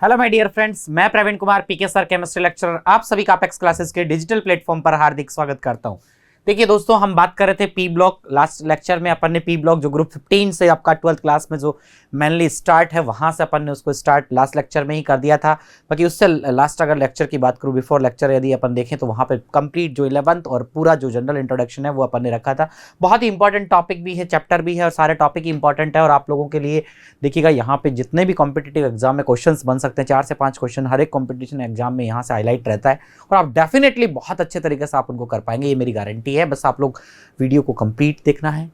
Hello my dear friends, मैं Praveen Kumar PK sir chemistry lecturer आप सभी का अपेक्स क्लासेस के डिजिटल प्लेटफॉर्म पर हार्दिक स्वागत करता हूं। देखिए दोस्तों, हम बात कर रहे थे पी ब्लॉक। लास्ट लेक्चर में अपन ने पी ब्लॉक जो ग्रुप 15 से आपका 12th क्लास में जो मेनली स्टार्ट है वहां से अपन ने उसको स्टार्ट लास्ट लेक्चर में ही कर दिया था। बाकी उससे लास्ट अगर लेक्चर की बात करूं, बिफोर लेक्चर यदि अपन देखें तो वहां पे कंप्लीट जो 11th और पूरा जो जनरल इंट्रोडक्शन है वो अपन ने रखा था। बहुत ही इंपॉर्टेंट टॉपिक भी है, चैप्टर भी है और सारे टॉपिक ही इंपॉर्टेंट है। और आप लोगों के लिए देखिएगा यहाँ पे जितने भी कॉम्पिटिटिव एग्जाम में क्वेश्चंस बन सकते हैं, 4 से 5 क्वेश्चन हर एक कॉम्पिटिशन एग्जाम में यहाँ से हाईलाइट रहता है और आप डेफिनेटली बहुत अच्छे तरीके से आप उनको कर पाएंगे, ये मेरी गारंटी है। बस आप लोग वीडियो को कंप्लीट देखना है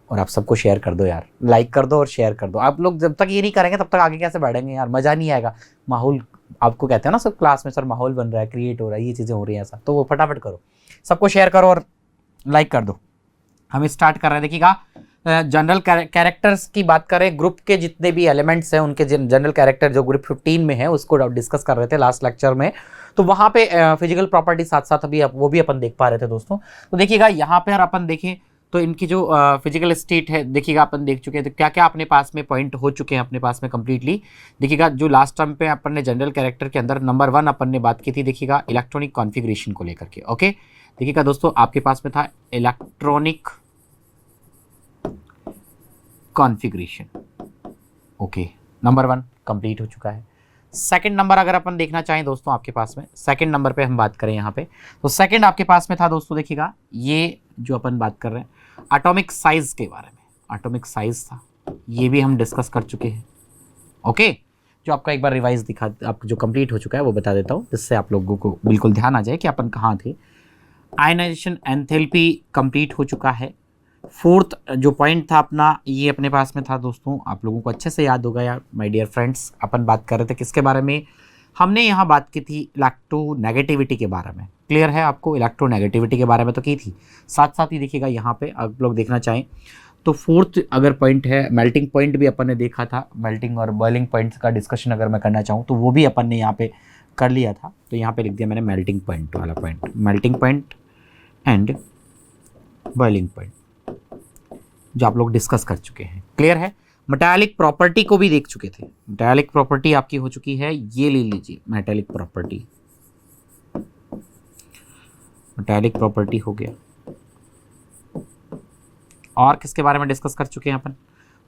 और आप सबको शेयर कर दो यार, लाइक कर दो और शेयर कर दो। आप लोग जब तक ये नहीं करेंगे तब तक आगे कैसे बढ़ेंगे यार, मजा नहीं आएगा। माहौल आपको कहते हैं ना सब क्लास में, सर माहौल बन रहा है, क्रिएट हो रहा है, ये चीजें हो रही हैं ऐसा, तो वो फटाफट करो, सबको शेयर करो और लाइक कर दो। हम स्टार्ट कर रहे हैं। देखिएगा, जनरल कैरेक्टर्स की बात करें, ग्रुप के जितने भी एलिमेंट्स हैं उनके जनरल कैरेक्टर जो ग्रुप 15 में है उसको डिस्कस कर रहे थे लास्ट लेक्चर में। तो वहां पे फिजिकल प्रॉपर्टी साथ साथ अभी वो भी अपन देख पा रहे थे दोस्तों। तो देखिएगा यहाँ पे अगर अपन देखें तो इनकी जो फिजिकल स्टेट है, देखिएगा अपन देख चुके हैं तो क्या क्या अपने पास में पॉइंट हो चुके हैं अपने पास में कंप्लीटली। देखिएगा जो लास्ट टाइम पे अपन ने जनरल कैरेक्टर के अंदर नंबर 1 अपन ने बात की थी, देखिएगा इलेक्ट्रॉनिक कॉन्फ़िगरेशन को लेकर के। ओके, देखिएगा दोस्तों आपके पास में था electronic configuration. Okay, number 1 complete हो चुका है। सेकंड नंबर अगर अपन देखना चाहें दोस्तों, आपके पास में सेकंड नंबर पे हम बात करें यहाँ पे, तो सेकंड आपके पास में था दोस्तों, देखिएगा ये जो अपन बात कर रहे हैं एटॉमिक साइज के बारे में, एटॉमिक साइज था, ये भी हम डिस्कस कर चुके हैं। ओके, जो आपका एक बार रिवाइज दिखा, आप जो कंप्लीट हो चुका है वो बता देता हूँ जिससे आप लोगों को बिल्कुल ध्यान आ जाए कि अपन कहाँ थे। आयनाइजेशन एंथैल्पी कंप्लीट हो चुका है। फोर्थ जो पॉइंट था अपना, ये अपने पास में था दोस्तों, आप लोगों को अच्छे से याद होगा यार माय डियर फ्रेंड्स। अपन बात कर रहे थे किसके बारे में, हमने यहाँ बात की थी इलेक्ट्रोनेगेटिविटी के बारे में। क्लियर है आपको, इलेक्ट्रोनेगेटिविटी के बारे में तो की थी। साथ साथ ही देखिएगा यहाँ पे आप लोग देखना चाहें तो फोर्थ अगर पॉइंट है, मेल्टिंग पॉइंट भी अपन ने देखा था। मेल्टिंग और बॉइलिंग पॉइंट्स का डिस्कशन अगर मैं करना चाहूँ तो वो भी अपन ने यहाँ पे कर लिया था। तो यहाँ पे लिख दिया मैंने मेल्टिंग पॉइंट वाला point, melting point and boiling point, जो आप लोग डिस्कस कर चुके हैं। क्लियर है। मेटालिक प्रॉपर्टी को भी देख चुके थे, मेटालिक प्रॉपर्टी आपकी हो चुकी है, ये ले लीजिए मेटालिक प्रॉपर्टी, मेटालिक प्रॉपर्टी हो गया। और किसके बारे में डिस्कस कर चुके हैं अपन,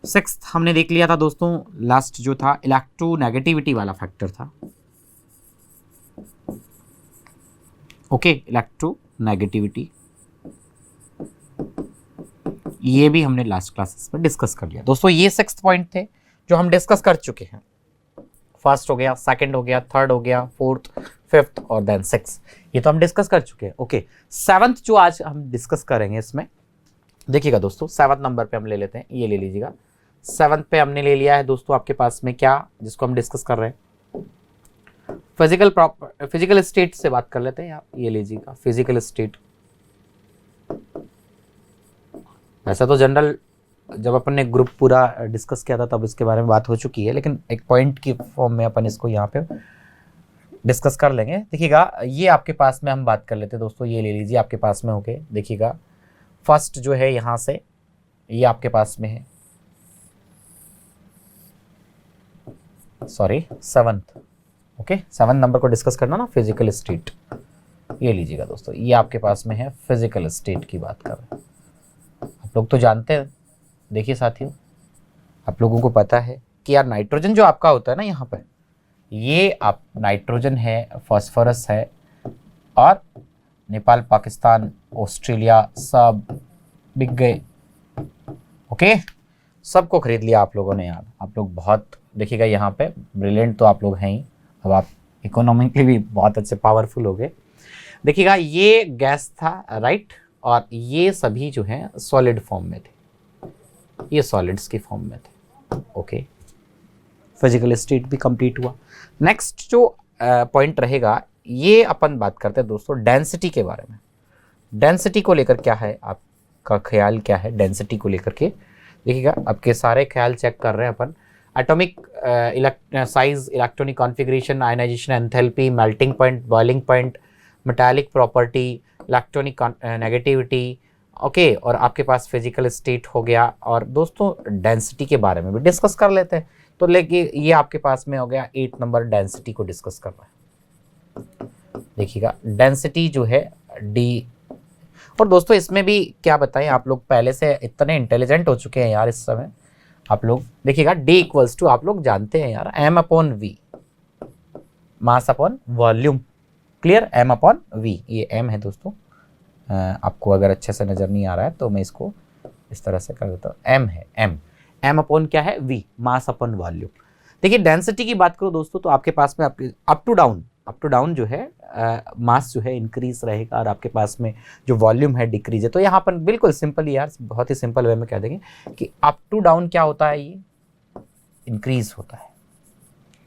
सिक्स्थ हमने देख लिया था दोस्तों, लास्ट जो था इलेक्ट्रोनेगेटिविटी वाला फैक्टर था। ओके, इलेक्ट्रोनेगेटिविटी ये भी हमने लास्ट क्लासेस में डिस्कस कर लिया दोस्तों। ये 6th पॉइंट थे जो हम डिस्कस कर चुके हैं। फर्स्ट हो गया, सेकंड हो गया, थर्ड हो गया, फोर्थ, फिफ्थ और देन 6, ये तो हम डिस्कस कर चुके हैं। ओके, 7th जो आज हम डिस्कस करेंगे इसमें, देखिएगा दोस्तों 7th नंबर पे हम ले लेते हैं, ये ले लीजिएगा। 7th पे हमने ले लिया है दोस्तों आपके पास में क्या, जिसको हम डिस्कस कर रहे हैं, फिजिकल स्टेट से बात कर लेते हैं आप, ये लीजिएगा फिजिकल स्टेट। वैसा तो जनरल जब अपन ने ग्रुप पूरा डिस्कस किया था तब इसके बारे में बात हो चुकी है, लेकिन एक पॉइंट की फॉर्म में अपन इसको यहाँ पे डिस्कस कर लेंगे। देखिएगा ये आपके पास में हम बात कर लेते हैं दोस्तों, ये ले लीजिए आपके पास में होके। देखिएगा फर्स्ट जो है यहाँ से ये आपके पास में है, sorry 7th। Okay, 7th number को डिस्कस करना ना, फिजिकल स्टेट, ये लीजिएगा दोस्तों, ये आपके पास में है फिजिकल स्टेट की बात कर रहे हैं। आप लोग तो जानते हैं, देखिए साथियों, आप लोगों को पता है कि यार नाइट्रोजन जो आपका होता है ना यहाँ पर, ये आप नाइट्रोजन है, फास्फोरस है, और नेपाल, पाकिस्तान, ऑस्ट्रेलिया सब बिक गए। ओके, सबको खरीद लिया आप लोगों ने यार, आप लोग बहुत देखिएगा यहाँ पे ब्रिलियंट तो आप लोग हैं ही, अब आप इकोनॉमिकली भी बहुत अच्छे पावरफुल हो गए। देखिएगा ये गैस था, राइट, और ये सभी जो हैं सॉलिड फॉर्म में थे, ये सॉलिड्स की फॉर्म में थे। ओके, फिजिकल स्टेट भी कंप्लीट हुआ। नेक्स्ट जो पॉइंट रहेगा, ये अपन बात करते हैं दोस्तों डेंसिटी के बारे में। डेंसिटी को लेकर क्या है आपका ख्याल, क्या है डेंसिटी को लेकर के, देखिएगा आपके सारे ख्याल चेक कर रहे हैं अपन। Atomic size, electronic configuration, ionization enthalpy, melting point, boiling point, metallic property, electronic negativity. Okay, और आपके पास फिजिकल स्टेट हो गया। और दोस्तों डेंसिटी के बारे में भी डिस्कस कर लेते हैं, तो लेकिन ये आपके पास में हो गया 8 नंबर डेंसिटी को डिस्कस कर रहा है। देखिएगा डेंसिटी जो है डी, और दोस्तों इसमें भी क्या बताएं, आप लोग पहले से इतने इंटेलिजेंट हो चुके हैं यार इस समय। आप लोग देखिएगा D इक्वल्स टू आप लोग जानते हैं यार m upon V, mass upon volume. Clear, m upon V, ये m है दोस्तों। आपको अगर अच्छे से नजर नहीं आ रहा है तो मैं इसको इस तरह से कर देता हूँ, m है m अपॉन क्या है v, मास अपॉन वॉल्यूम। देखिए डेंसिटी की बात करो दोस्तों तो आपके पास में आपके अप टू डाउन जो है मास जो है इंक्रीज रहेगा और आपके पास में जो वॉल्यूम है डिक्रीज है। तो यहाँ पर बिल्कुल सिंपल यार, बहुत ही सिंपल वे में कह देंगे कि अप टू डाउन क्या होता है, ये इंक्रीज होता है।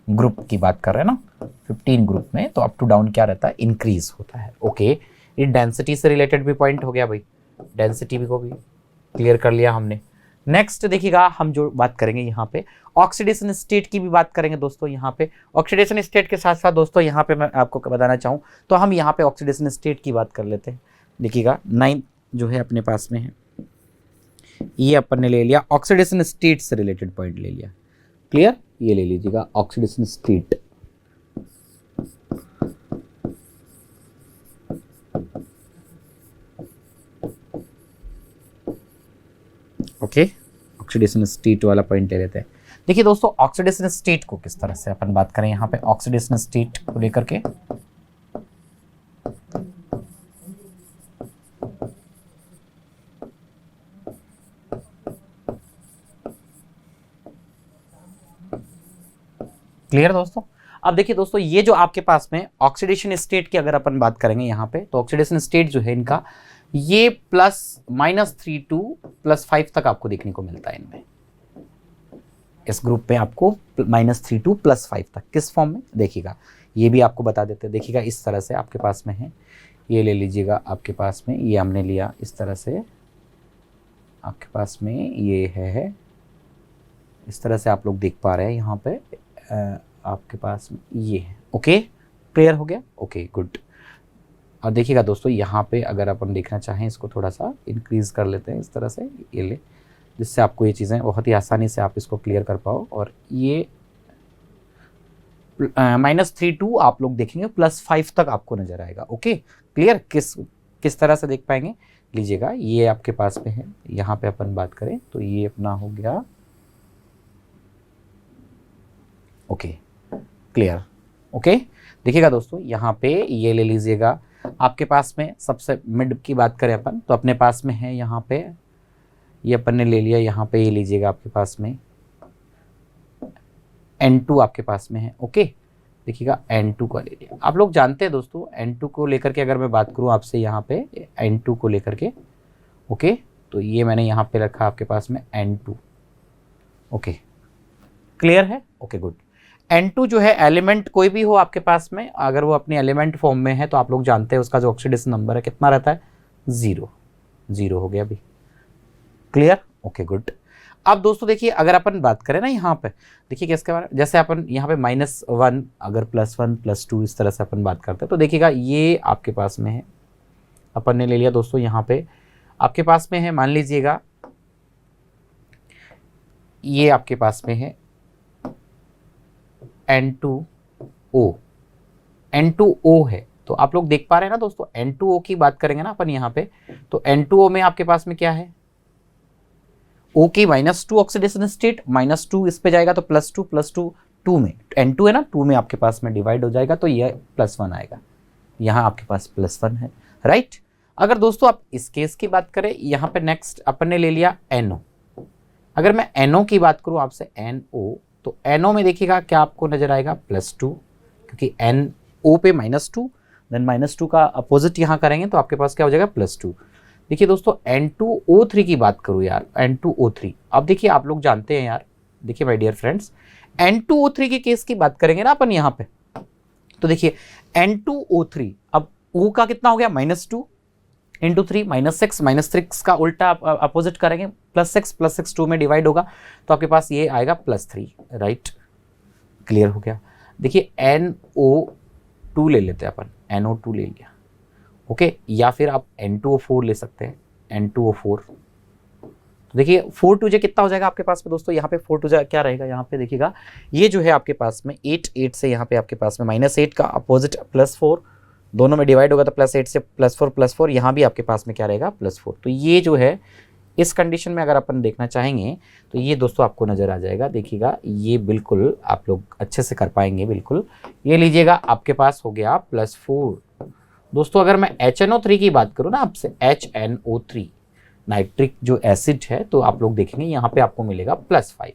ग्रुप की बात कर रहे हैं ना 15 ग्रुप में, तो अप टू डाउन क्या रहता है, इंक्रीज होता है। ओके, ये डेंसिटी से रिलेटेड भी पॉइंट हो गया भाई, डेंसिटी भी को भी क्लियर कर लिया हमने। नेक्स्ट देखिएगा हम जो बात करेंगे यहाँ पे ऑक्सीडेशन स्टेट की भी बात करेंगे दोस्तों। यहाँ पे ऑक्सीडेशन स्टेट के साथ साथ दोस्तों यहाँ पे मैं आपको बताना चाहूँ तो हम यहाँ पे ऑक्सीडेशन स्टेट की बात कर लेते हैं। देखिएगा 9 जो है अपने पास में है, ये अपन ने ले लिया ऑक्सीडेशन स्टेट से रिलेटेड पॉइंट ले लिया। क्लियर, ये ले लीजिएगा oxidation state. Okay, oxidation state वाला पॉइंट ले लेते हैं। देखिए दोस्तों ऑक्सीडेशन स्टेट को किस तरह से अपन बात करें यहाँ पे ऑक्सीडेशन स्टेट को लेकर के। क्लियर दोस्तों, अब देखिए दोस्तों ये जो आपके पास में ऑक्सीडेशन स्टेट की अगर अपन बात करेंगे यहाँ पे, तो ऑक्सीडेशन स्टेट जो है इनका ये -3 टू +5 तक आपको देखने को मिलता है इनमें। इस ग्रुप पे आपको -3 टू +5 तक किस फॉर्म में देखिएगा, ये भी आपको बता देते हैं। देखिएगा इस तरह से आपके पास में है, ये ले लीजिएगा आपके पास में, ये हमने लिया इस तरह से आपके पास में ये है, इस तरह से आप लोग देख पा रहे हैं यहाँ पे आपके पास में ये है। ओके, क्लियर हो गया, ओके गुड। और देखिएगा दोस्तों यहाँ पे अगर अपन देखना चाहें इसको थोड़ा सा इंक्रीज कर लेते हैं इस तरह से, ये ले, जिससे आपको ये चीज़ें बहुत ही आसानी से आप इसको क्लियर कर पाओ। और ये -3 टू आप लोग देखेंगे +5 तक आपको नजर आएगा। ओके क्लियर, किस तरह से देख पाएंगे, लीजिएगा ये आपके पास में है, यहाँ पे अपन बात करें तो ये अपना हो गया। ओके क्लियर, ओके देखिएगा दोस्तों यहाँ पे ये ले लीजिएगा आपके पास में सबसे मिड की बात करें अपन तो अपने पास में है यहाँ पे, ये अपन ने ले लिया यहाँ पे, ये लीजिएगा आपके पास में N2 आपके पास में है। ओके देखिएगा N2 का ले लिया, आप लोग जानते हैं दोस्तों N2 को लेकर के अगर मैं बात करूँ आपसे यहाँ पे N2 को लेकर के, ओके तो ये मैंने यहाँ पे रखा आपके पास में N2। ओके क्लियर है, ओके गुड। N2 जो है एलिमेंट कोई भी हो आपके पास में, अगर वो अपने एलिमेंट फॉर्म में है तो आप लोग जानते हैं उसका जो ऑक्सीडेशन नंबर है कितना रहता है, 0 हो गया अभी। Clear, okay good. अब दोस्तों देखिए अगर अपन बात करें ना यहाँ पे, देखिए किसके बारे में, जैसे अपन यहाँ पे -1 अगर +1 +2 इस तरह से अपन बात करते हैं तो देखिएगा ये आपके पास में है, अपन ने ले लिया दोस्तों यहाँ पे आपके पास में है, मान लीजिएगा ये आपके पास में है N2O है। तो आप लोग देख पा रहे हैं ना दोस्तों N2O की बात करेंगे ना अपन यहाँ पे, तो N2O में आपके पास में क्या है, O की -2 ऑक्सीडेशन स्टेट, -2 इस पे जाएगा तो +2 2 में N2 है ना, 2 में आपके पास में डिवाइड हो जाएगा तो ये +1 आएगा, यहाँ आपके पास +1 है, राइट। अगर दोस्तों आप इस केस की बात करें यहाँ पे नेक्स्ट अपन ने ले लिया NO, अगर मैं NO की बात करूँ आपसे NO, तो NO में देखिएगा क्या आपको नजर आएगा +2, क्योंकि NO पे -2 देन -2 का अपोजिट यहाँ करेंगे तो आपके पास क्या हो जाएगा +2। देखिए दोस्तों N2O3 की बात करूँ यार, N2O3, अब देखिए आप लोग जानते हैं यार, देखिए माय डियर फ्रेंड्स N2O3 के केस की बात करेंगे ना अपन यहाँ पे, तो देखिए N2O3, अब O का कितना हो गया -2 × 3 -6 का उल्टा अपोजिट करेंगे, +6 2 में डिवाइड होगा तो आपके पास ये आएगा +3, राइट। क्लियर हो गया। देखिए NO2 ले लेते हैं अपन, NO2 ले लिया, ओके, या फिर आप N2O4 ले सकते हैं, N2O4, तो देखिए 4 2 कितना हो जाएगा आपके पास में दोस्तों, यहाँ पे 4 2 क्या रहेगा, यहाँ पे देखिएगा ये जो है आपके पास में 8 से यहाँ पे आपके पास में -8 का अपोजिट +4, दोनों में डिवाइड होगा तो +8 से +4, यहाँ भी आपके पास में क्या रहेगा +4। तो ये जो है इस कंडीशन में अगर अपन देखना चाहेंगे तो ये दोस्तों आपको नज़र आ जाएगा। देखिएगा ये बिल्कुल आप लोग अच्छे से कर पाएंगे। बिल्कुल ये लीजिएगा आपके पास हो गया +4। दोस्तों अगर मैं HNO3 की बात करूँ ना आपसे, HNO3 नाइट्रिक जो एसिड है, तो आप लोग देखेंगे यहाँ पे आपको मिलेगा +5।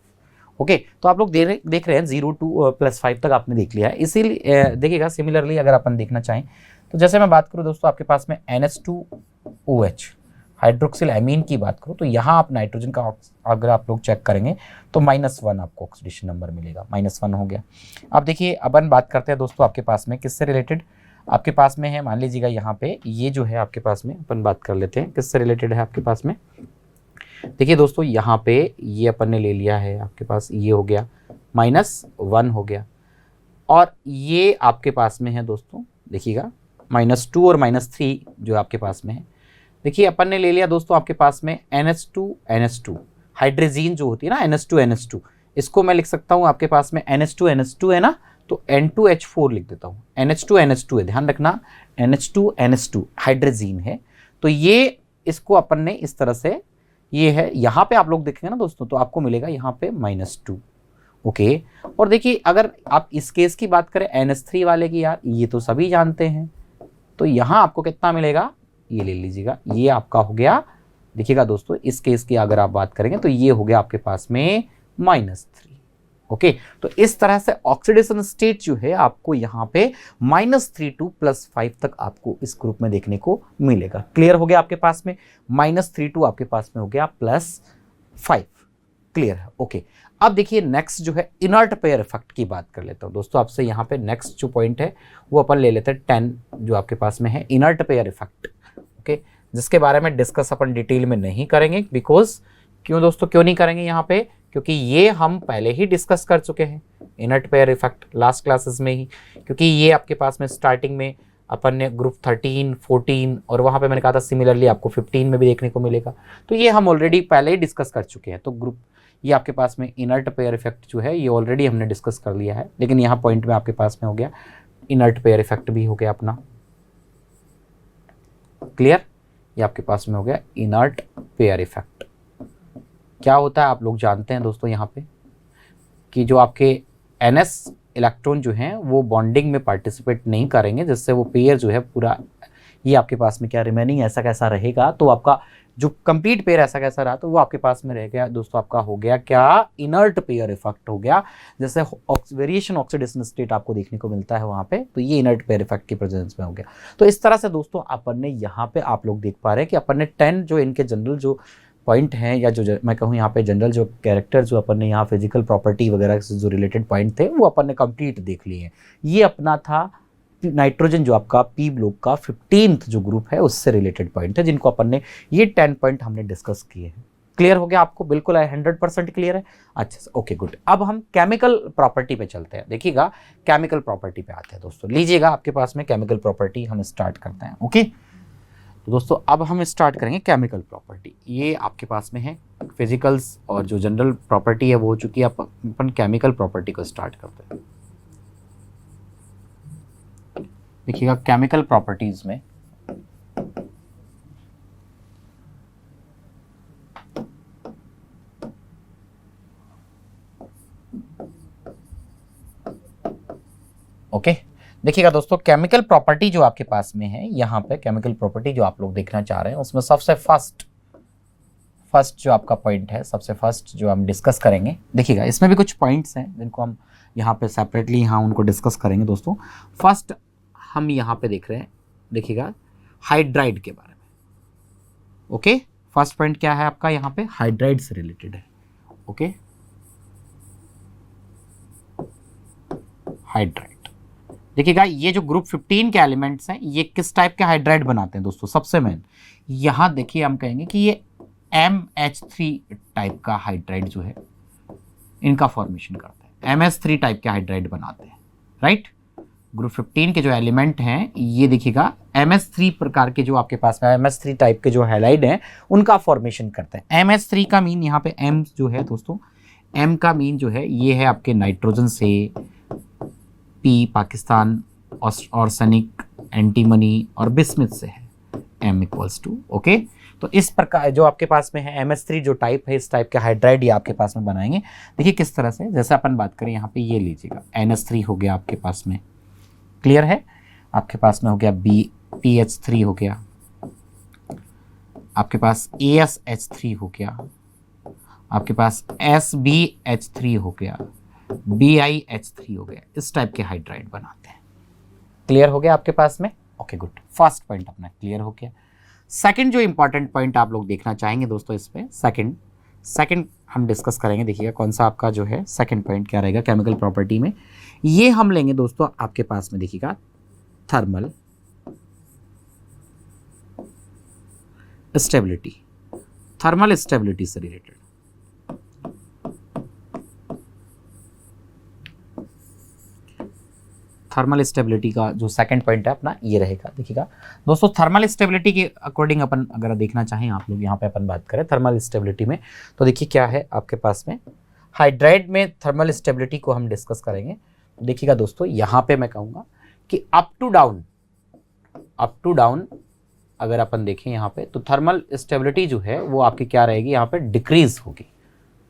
ओके, तो आप लोग देख रहे हैं 0 to +5 तक आपने देख लिया है। इसीलिए देखिएगा सिमिलरली अगर अपन देखना चाहें तो जैसे मैं बात करूँ दोस्तों आपके पास में NH2OH हाइड्रोक्सिल एमीन की बात करूँ तो यहाँ आप नाइट्रोजन का अगर आप लोग चेक करेंगे तो -1 आपको ऑक्सीडेशन नंबर मिलेगा, -1 हो गया। अब देखिए अपन बात करते हैं दोस्तों आपके पास में किससे रिलेटेड आपके पास में है, मान लीजिएगा यहाँ पे ये जो है आपके पास में अपन बात कर लेते हैं किससे रिलेटेड है आपके पास में। देखिए दोस्तों यहाँ पे ये अपन ने ले लिया है आपके पास, ये हो गया -1 हो गया, और ये आपके पास में है दोस्तों देखिएगा -2 और -3 जो आपके पास में है। देखिए अपन ने ले लिया दोस्तों आपके पास में NH2NH2 हाइड्रोजीन जो होती है ना NH2NH2, इसको मैं लिख सकता हूँ आपके पास में NH2NH2 है ना, तो N2H4 लिख देता हूँ। NH2NH2 है, ध्यान रखना NH2NH2 हाइड्रोजीन है। तो ये इसको अपन ने इस तरह से, ये है यहाँ पे आप लोग देखेंगे ना दोस्तों तो आपको मिलेगा यहाँ पे -2। ओके, और देखिए अगर आप इस केस की बात करें NH3 वाले की, यार ये तो सभी जानते हैं, तो यहाँ आपको कितना मिलेगा, ये ले लीजिएगा, ये आपका हो गया। देखिएगा दोस्तों इस केस की अगर आप बात करेंगे तो ये हो गया आपके पास में -3। ओके, तो इस तरह से ऑक्सीडेशन स्टेट जो है आपको यहाँ पे -3 to +5 तक आपको इस ग्रुप में देखने को मिलेगा। क्लियर हो गया आपके पास में, -3 to आपके पास में हो गया +5। क्लियर है। ओके, अब देखिए नेक्स्ट जो है इनर्ट पेयर इफेक्ट की बात कर लेता हूँ दोस्तों आपसे। यहाँ पे नेक्स्ट जो पॉइंट है वो अपन ले लेते हैं 10 जो आपके पास में है इनर्ट पेयर इफेक्ट। ओके, जिसके बारे में डिस्कस अपन डिटेल में नहीं करेंगे, बिकॉज क्यों दोस्तों, क्यों नहीं करेंगे यहाँ पे, क्योंकि ये हम पहले ही डिस्कस कर चुके हैं inert pair effect last classes में ही, क्योंकि ये आपके पास में स्टार्टिंग में अपन ने ग्रुप 13, 14 और वहाँ पे मैंने कहा था सिमिलरली आपको 15 में भी देखने को मिलेगा, तो ये हम ऑलरेडी पहले ही डिस्कस कर चुके हैं। तो ग्रुप ये आपके पास में इनर्ट पेयर इफेक्ट जो है ये ऑलरेडी हमने डिस्कस कर लिया है, लेकिन यहाँ पॉइंट में आपके पास में हो गया इनर्ट पेयर इफेक्ट भी हो गया अपना। क्लियर, ये आपके पास में हो गया इनर्ट पेयर इफेक्ट। क्या होता है आप लोग जानते हैं दोस्तों यहाँ पे कि जो आपके NS इलेक्ट्रॉन जो हैं वो बॉन्डिंग में पार्टिसिपेट नहीं करेंगे, जिससे वो पेयर जो है पूरा ये आपके पास में क्या रिमेनिंग ऐसा कैसा रहेगा, तो आपका जो कंप्लीट पेयर ऐसा कैसा रहा तो वो आपके पास में रह गया दोस्तों, आपका हो गया क्या इनर्ट पेयर इफेक्ट हो गया। जैसे वेरिएशन ऑक्सीडेशन स्टेट आपको देखने को मिलता है वहाँ पे, तो ये इनर्ट पेयर इफेक्ट की प्रेजेंस में हो गया। तो इस तरह से दोस्तों अपन ने यहाँ पे आप लोग देख पा रहे हैं कि अपन ने 10 जो इनके जनरल जो पॉइंट हैं, या जो मैं कहूँ यहाँ पे जनरल जो कैरेक्टर जो अपन ने यहाँ फिजिकल प्रॉपर्टी वगैरह से जो रिलेटेड पॉइंट थे वो अपन ने कंप्लीट देख लिए हैं। ये अपना था नाइट्रोजन जो आपका पी ब्लॉक का 15th जो ग्रुप है उससे रिलेटेड पॉइंट है, जिनको अपन ने ये 10 पॉइंट हमने डिस्कस किए हैं। क्लियर हो गया आपको, बिल्कुल 100% क्लियर है। अच्छा ओके गुड, अब हम केमिकल प्रॉपर्टी पे चलते हैं। देखिएगा केमिकल प्रॉपर्टी पे आते हैं दोस्तों, लीजिएगा आपके पास में केमिकल प्रॉपर्टी हम स्टार्ट करते हैं। ओके, तो दोस्तों अब हम स्टार्ट करेंगे केमिकल प्रॉपर्टी। ये आपके पास में है फिजिकल्स और जो जनरल प्रॉपर्टी है वो हो चुकी है, अपन केमिकल प्रॉपर्टी को स्टार्ट करते हैं। देखिएगा केमिकल प्रॉपर्टीज में ओके, देखिएगा दोस्तों केमिकल प्रॉपर्टी जो आपके पास में है, यहाँ पे केमिकल प्रॉपर्टी जो आप लोग देखना चाह रहे हैं उसमें सबसे फर्स्ट जो आपका पॉइंट है, सबसे फर्स्ट जो हम डिस्कस करेंगे। देखिएगा इसमें भी कुछ पॉइंट्स हैं जिनको हम यहाँ पे सेपरेटली यहाँ उनको डिस्कस करेंगे दोस्तों। फर्स्ट हम यहाँ पे देख रहे हैं, देखिएगा हाइड्राइड के बारे में। ओके, फर्स्ट पॉइंट क्या है आपका यहाँ पे, हाइड्राइड से रिलेटेड है। ओके, हाइड्राइड देखिएगा ये जो ग्रुप 15 के एलिमेंट्स हैं ये किस टाइप के हाइड्राइड बनाते हैं दोस्तों। सबसे मेन यहाँ देखिए हम कहेंगे कि ये MH3 टाइप का हाइड्राइड जो है इनका फॉर्मेशन करते हैं, MS3 टाइप के हाइड्राइड बनाते हैं, राइट। ग्रुप 15 के जो एलिमेंट हैं ये देखिएगा MS3 प्रकार के जो आपके पास में MS3 टाइप के जो हैलाइड हैं उनका फॉर्मेशन करते हैं। MS3 का मीन यहाँ पे M जो है दोस्तों, M का मीन जो है ये है आपके नाइट्रोजन से, P पाकिस्तान, ऑर्सेनिक, एंटीमनी और बिस्मिथ से है, M इक्वल्स टू ओके। तो इस प्रकार जो आपके पास में है MS3 जो टाइप है, इस टाइप के हाइड्राइड ये आपके पास में बनाएंगे। देखिए किस तरह से, जैसे अपन बात करें यहाँ पे ये लीजिएगा NH3 हो गया आपके पास में, क्लियर है, आपके पास में हो गया PH3 हो गया, आपके पास ASH3 हो गया, आपके पास SBH3 हो गया, BiH3 हो गया, इस टाइप के हाइड्राइड बनाते हैं। क्लियर हो गया आपके पास में, ओके गुड। फर्स्ट पॉइंट अपना क्लियर हो गया। सेकंड जो इंपॉर्टेंट पॉइंट आप लोग देखना चाहेंगे दोस्तों इस पे, सेकंड हम डिस्कस करेंगे। देखिएगा कौन सा आपका जो है सेकंड पॉइंट क्या रहेगा केमिकल प्रॉपर्टी में, ये हम लेंगे दोस्तों आपके पास में देखिएगा थर्मल स्टेबिलिटी, थर्मल स्टेबिलिटी से रिलेटेड। थर्मल स्टेबिलिटी का जो सेकंड पॉइंट है अपना ये रहेगा। देखिएगा दोस्तों थर्मल स्टेबिलिटी के अकॉर्डिंग अपन अगर देखना चाहें आप लोग यहाँ पे अपन बात करें थर्मल स्टेबिलिटी में, तो देखिए क्या है आपके पास में हाइड्राइड में थर्मल स्टेबिलिटी को हम डिस्कस करेंगे। देखिएगा दोस्तों यहाँ पे मैं कहूँगा कि अप टू डाउन अगर अपन देखें यहाँ पे, तो थर्मल स्टेबिलिटी जो है वो आपकी क्या रहेगी, यहाँ पे डिक्रीज होगी।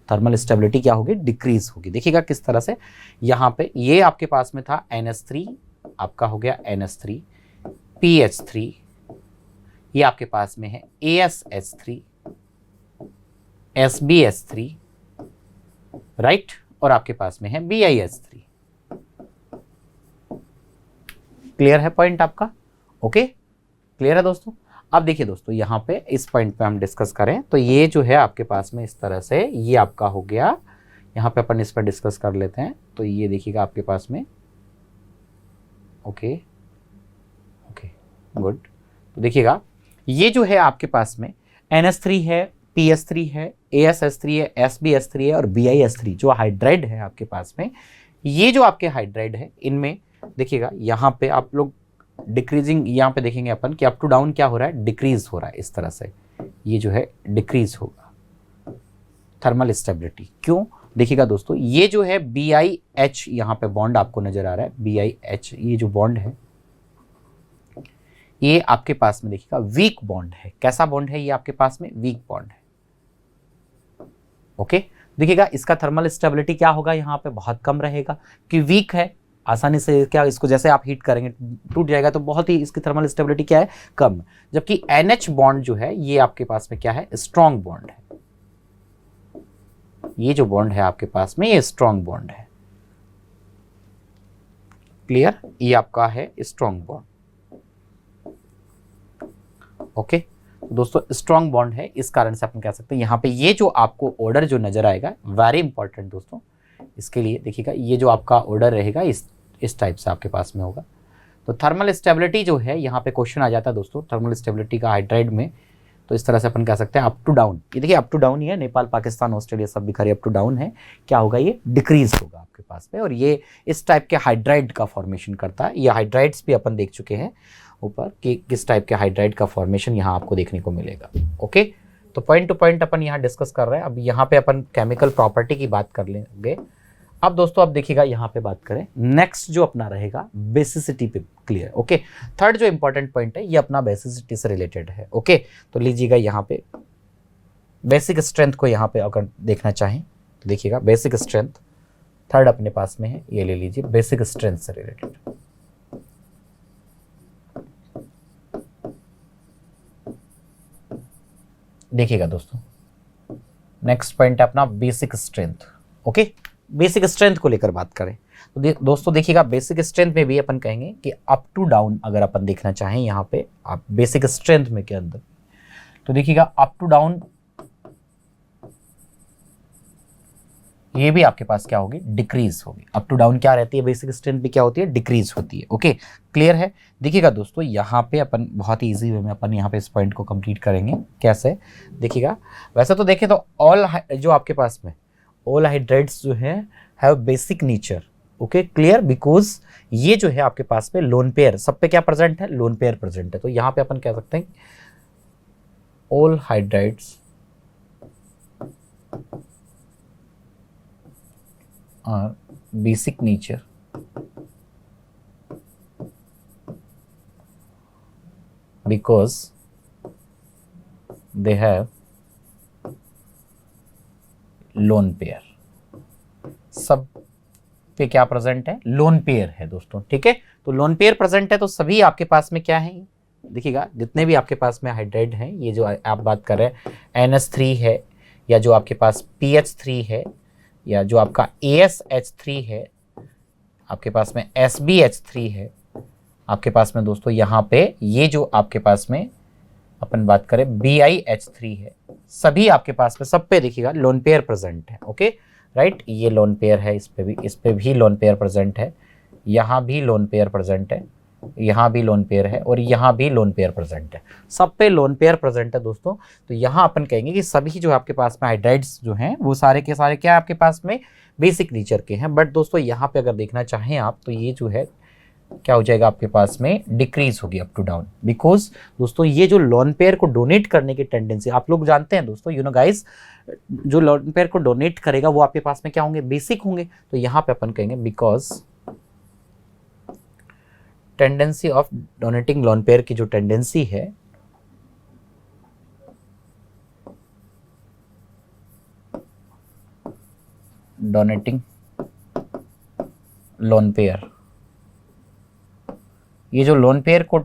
थर्मल स्टेबिलिटी क्या होगी, डिक्रीज होगी। देखिएगा किस तरह से, यहाँ पे ये आपके पास में था NH3, आपका हो गया NH3, PH3, ये आपके पास में है ASH3, SBH3, राइट, और आपके पास में है BiH3। क्लियर है पॉइंट आपका, ओके क्लियर है दोस्तों। अब देखिए दोस्तों यहाँ पे इस पॉइंट पे हम डिस्कस करें तो ये जो है आपके पास में इस तरह से ये आपका हो गया, यहाँ पे अपन इस पर डिस्कस कर लेते हैं। तो ये देखिएगा आपके पास में ओके गुड। तो देखिएगा ये जो है आपके पास में NH3 है, PH3 है, ASH3 है, SBH3 है और BiH3 जो हाइड्राइड है आपके पास में, ये जो आपके हाइड्राइड है इनमें देखिएगा यहाँ पे आप लोग डिक्रीजिंग यहाँ पे देखेंगे अपन कि अप टू डाउन क्या हो रहा है, डिक्रीज हो रहा है। इस तरह से ये जो है डिक्रीज होगा थर्मल स्टेबिलिटी। क्यों, देखिएगा दोस्तों ये जो है BiH यहाँ पे बॉन्ड आपको नजर आ रहा है, BiH ये जो बॉन्ड है ये आपके पास में देखिएगा वीक बॉन्ड है। कैसा बॉन्ड है ये आपके पास में, वीक बॉन्ड है। ओके देखिएगा इसका थर्मल स्टेबिलिटी क्या होगा, यहाँ पे बहुत कम रहेगा कि वीक है, आसानी से क्या इसको जैसे आप हीट करेंगे टूट जाएगा, तो बहुत ही इसकी थर्मल स्टेबिलिटी क्या है, कम। जबकि NH बॉन्ड जो है ये आपके पास में क्या है, स्ट्रॉन्ग बॉन्ड है। ये जो बॉन्ड है आपके पास में ये स्ट्रॉन्ग बॉन्ड है। क्लियर, ये आपका है स्ट्रॉन्ग बॉन्ड। ओके दोस्तों स्ट्रॉन्ग बॉन्ड है, इस कारण से अपन कह सकते हैं यहाँ पे ये जो आपको ऑर्डर जो नजर आएगा वेरी इंपॉर्टेंट दोस्तों इसके लिए। देखिएगा ये जो आपका ऑर्डर रहेगा इस टाइप से आपके पास में होगा। तो थर्मल स्टेबिलिटी जो है यहाँ पे क्वेश्चन आ जाता है दोस्तों थर्मल स्टेबिलिटी का हाइड्राइड में, तो इस तरह से अपन कह सकते हैं अप टू डाउन। ये देखिए अप टू डाउन ही है, नेपाल पाकिस्तान ऑस्ट्रेलिया सब बिखरे अप टू डाउन है, क्या होगा ये डिक्रीज होगा आपके पास में। और ये इस टाइप के हाइड्राइड का फॉर्मेशन करता है। ये हाइड्राइड्स भी अपन देख चुके हैं ऊपर कि किस टाइप के हाइड्राइड का फॉर्मेशन यहाँ आपको देखने को मिलेगा। ओके तो पॉइंट टू पॉइंट अपन यहाँ डिस्कस कर रहे हैं। अब यहाँ पे अपन केमिकल प्रॉपर्टी की बात कर लेंगे। अब दोस्तों अब देखिएगा यहाँ पे बात करें नेक्स्ट जो अपना रहेगा बेसिसिटी पे। क्लियर, ओके थर्ड जो इंपॉर्टेंट पॉइंट है ये अपना बेसिसिटी से रिलेटेड है। ओके तो लीजिएगा यहाँ पे बेसिक स्ट्रेंथ को यहाँ पे अगर देखना चाहें तो देखिएगा बेसिक स्ट्रेंथ थर्ड अपने पास में है, ये ले लीजिए बेसिक स्ट्रेंथ से रिलेटेड। देखिएगा दोस्तों नेक्स्ट पॉइंट है अपना basic strength. Okay basic strength को लेकर बात करें तो दोस्तों देखिएगा बेसिक स्ट्रेंथ में भी अपन कहेंगे कि अप टू डाउन अगर अपन देखना चाहें यहाँ पे आप बेसिक स्ट्रेंथ में के अंदर तो देखिएगा अप टू डाउन ये भी आपके पास क्या होगी, डिक्रीज होगी। अप टू डाउन क्या रहती है, बेसिक स्ट्रेंथ भी क्या होती है, डिक्रीज होती है। ओके क्लियर है। देखिएगा दोस्तों यहाँ पे अपन बहुत ही इजी वे में अपन यहाँ पे इस पॉइंट को कंप्लीट करेंगे। कैसे देखिएगा, वैसे तो देखें तो ऑल जो आपके पास में ऑल हाइड्राइड्स जो है have basic nature. Okay clear, because ये जो है आपके पास में लोन पेयर, सब पे क्या प्रेजेंट है, लोन पेयर प्रेजेंट है। तो यहां पे अपन कह सकते हैं all hydrides are basic nature because they have lone pair. सब पे क्या प्रेजेंट है, लोन पेयर है दोस्तों, ठीक है। तो लोन पेयर प्रेजेंट है तो सभी आपके पास में क्या है, देखिएगा जितने भी आपके पास में हाइड्राइड हैं, ये जो आप बात कर रहे हैं NH3 है, या जो आपके पास PH3 है, या जो आपका ASH3 है, आपके पास में SBH3 है, आपके पास में दोस्तों यहाँ पे ये जो आपके पास में अपन बात करें BiH3 है, सभी आपके पास में सब पे देखिएगा लोन पेयर प्रेजेंट है। ओके राइट, ये लोन पेयर है, इस पे भी लोन पेयर प्रेजेंट है, यहाँ भी लोन पेयर प्रेजेंट है, यहाँ भी लोन पेयर है, और यहाँ भी लोन पेयर प्रेजेंट है, सब पे लोन पेयर प्रेजेंट है दोस्तों। तो यहाँ अपन कहेंगे कि सभी जो आपके पास में हाइड्राइड्स जो हैं वो सारे के सारे क्या आपके पास में बेसिक नेचर के हैं। बट दोस्तों यहाँ पे अगर देखना चाहें आप तो ये जो है क्या हो जाएगा आपके पास में, डिक्रीज होगी अप टू डाउन, बिकॉज दोस्तों ये जो लोन पेयर को डोनेट करने की टेंडेंसी आप लोग जानते हैं दोस्तों, यू नो गाइस, जो लोन पेयर को डोनेट करेगा वो आपके पास में क्या होंगे, बेसिक होंगे। तो यहां पे अपन कहेंगे because tendency of donating lone pair की जो टेंडेंसी है डोनेटिंग लोन पेयर, ये जो लोन पेयर को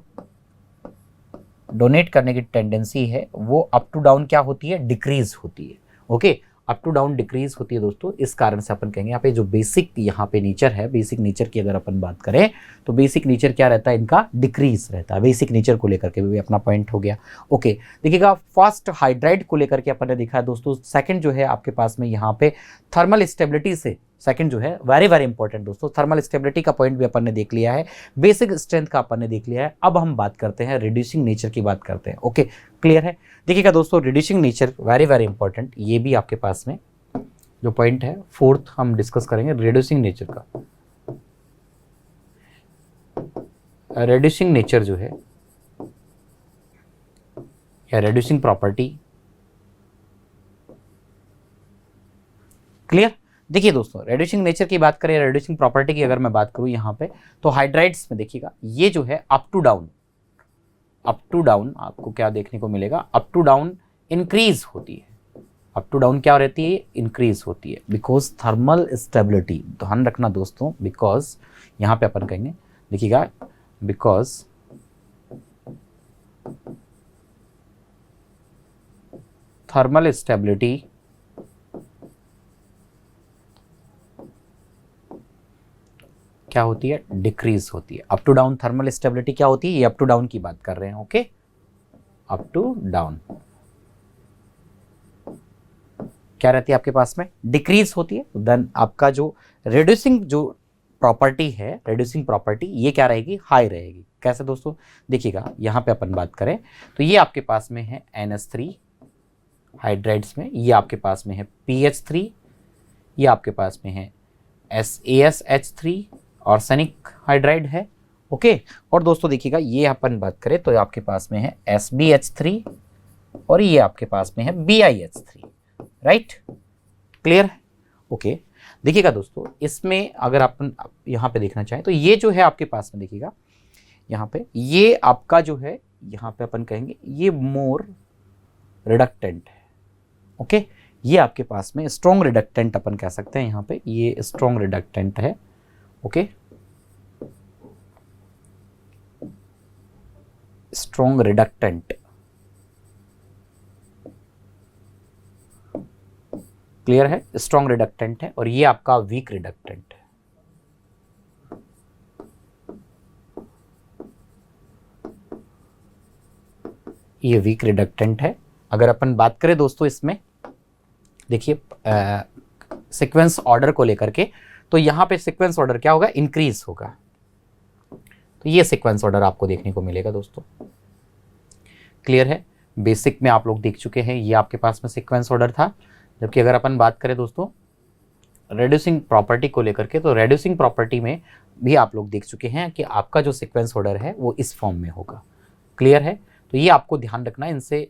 डोनेट करने की टेंडेंसी है वो अप टू डाउन क्या होती है, डिक्रीज होती है। Okay, up to down decrease होती है दोस्तों। इस कारण से अपन कहेंगे यहाँ पे जो बेसिक यहाँ पे नेचर है, बेसिक नेचर की अगर अपन बात करें तो बेसिक नेचर क्या रहता है, इनका डिक्रीज रहता है। बेसिक नेचर को लेकर के भी अपना पॉइंट हो गया। ओके देखिएगा, फर्स्ट हाइड्राइड को लेकर के अपन ने देखा है दोस्तों। सेकंड जो है आपके पास में यहाँ पे थर्मल स्टेबिलिटी से, सेकंड जो है वेरी वेरी इंपॉर्टेंट दोस्तों, थर्मल स्टेबिलिटी का पॉइंट भी अपन ने देख लिया है, बेसिक स्ट्रेंथ का अपन ने देख लिया है। अब हम बात करते हैं रिड्यूसिंग नेचर की बात करते हैं। ओके क्लियर है, देखिएगा दोस्तों reducing nature very very important, ये भी आपके पास में जो पॉइंट है फोर्थ हम डिस्कस करेंगे रिड्यूसिंग नेचर का। रिड्यूसिंग नेचर जो है या रिड्यूसिंग प्रॉपर्टी, क्लियर। देखिए दोस्तों रिड्यूसिंग नेचर की बात करें, रिड्यूसिंग प्रॉपर्टी की अगर मैं बात करूं यहाँ पे तो हाइड्राइड्स में देखिएगा ये जो है अप टू डाउन आपको क्या देखने को मिलेगा, अप टू डाउन इंक्रीज होती है। अप टू डाउन क्या रहती है, इंक्रीज होती है, बिकॉज थर्मल स्टेबिलिटी, ध्यान रखना दोस्तों, बिकॉज यहाँ पे अपन कहेंगे देखिएगा बिकॉज थर्मल स्टेबिलिटी क्या होती है, डिक्रीज होती है। Up to down thermal stability क्या होती है, ये अप टू डाउन की बात कर रहे हैं। ओके, अप टू डाउन क्या रहती है आपके पास में, डिक्रीज होती है। देन आपका जो रिड्यूसिंग जो प्रॉपर्टी है, रिड्यूसिंग प्रॉपर्टी ये क्या रहेगी, हाई रहेगी। कैसे दोस्तों, देखिएगा यहाँ पे अपन बात करें तो ये आपके पास में है NH3 हाइड्राइड्स में, ये आपके पास में है PH3, ये आपके पास में है ASH3 ऑर्सेनिक हाइड्राइड है। ओके, और दोस्तों देखिएगा ये अपन बात करें तो आपके पास में है SBH3 और ये आपके पास में है BiH3, राइट, क्लियर है। ओके देखिएगा दोस्तों, इसमें अगर अपन यहाँ पे देखना चाहें तो ये जो है आपके पास में देखिएगा यहाँ पे ये आपका जो है यहाँ पे अपन कहेंगे ये मोर रिडक्टेंट है। ओके, ये आपके पास में स्ट्रॉन्ग रिडक्टेंट अपन कह सकते हैं, यहाँ पे ये स्ट्रॉन्ग रिडक्टेंट है। ओके, स्ट्रॉन्ग रिडक्टेंट, क्लियर है, स्ट्रॉन्ग रिडक्टेंट है, और ये आपका वीक रिडक्टेंट है। ये वीक रिडक्टेंट है। अगर अपन बात करें दोस्तों इसमें देखिए सीक्वेंस ऑर्डर को लेकर के, तो यहाँ पे सीक्वेंस ऑर्डर क्या होगा, इंक्रीज होगा। तो ये सीक्वेंस ऑर्डर आपको देखने को मिलेगा दोस्तों, क्लियर है। बेसिक में आप लोग देख चुके हैं, ये आपके पास में सीक्वेंस ऑर्डर था। जबकि अगर अपन बात करें दोस्तों रेड्यूसिंग प्रॉपर्टी को लेकर के, तो रेड्यूसिंग प्रॉपर्टी में भी आप लोग देख चुके हैं कि आपका जो सीक्वेंस ऑर्डर है वो इस फॉर्म में होगा। क्लियर है? तो ये आपको ध्यान रखना है, इनसे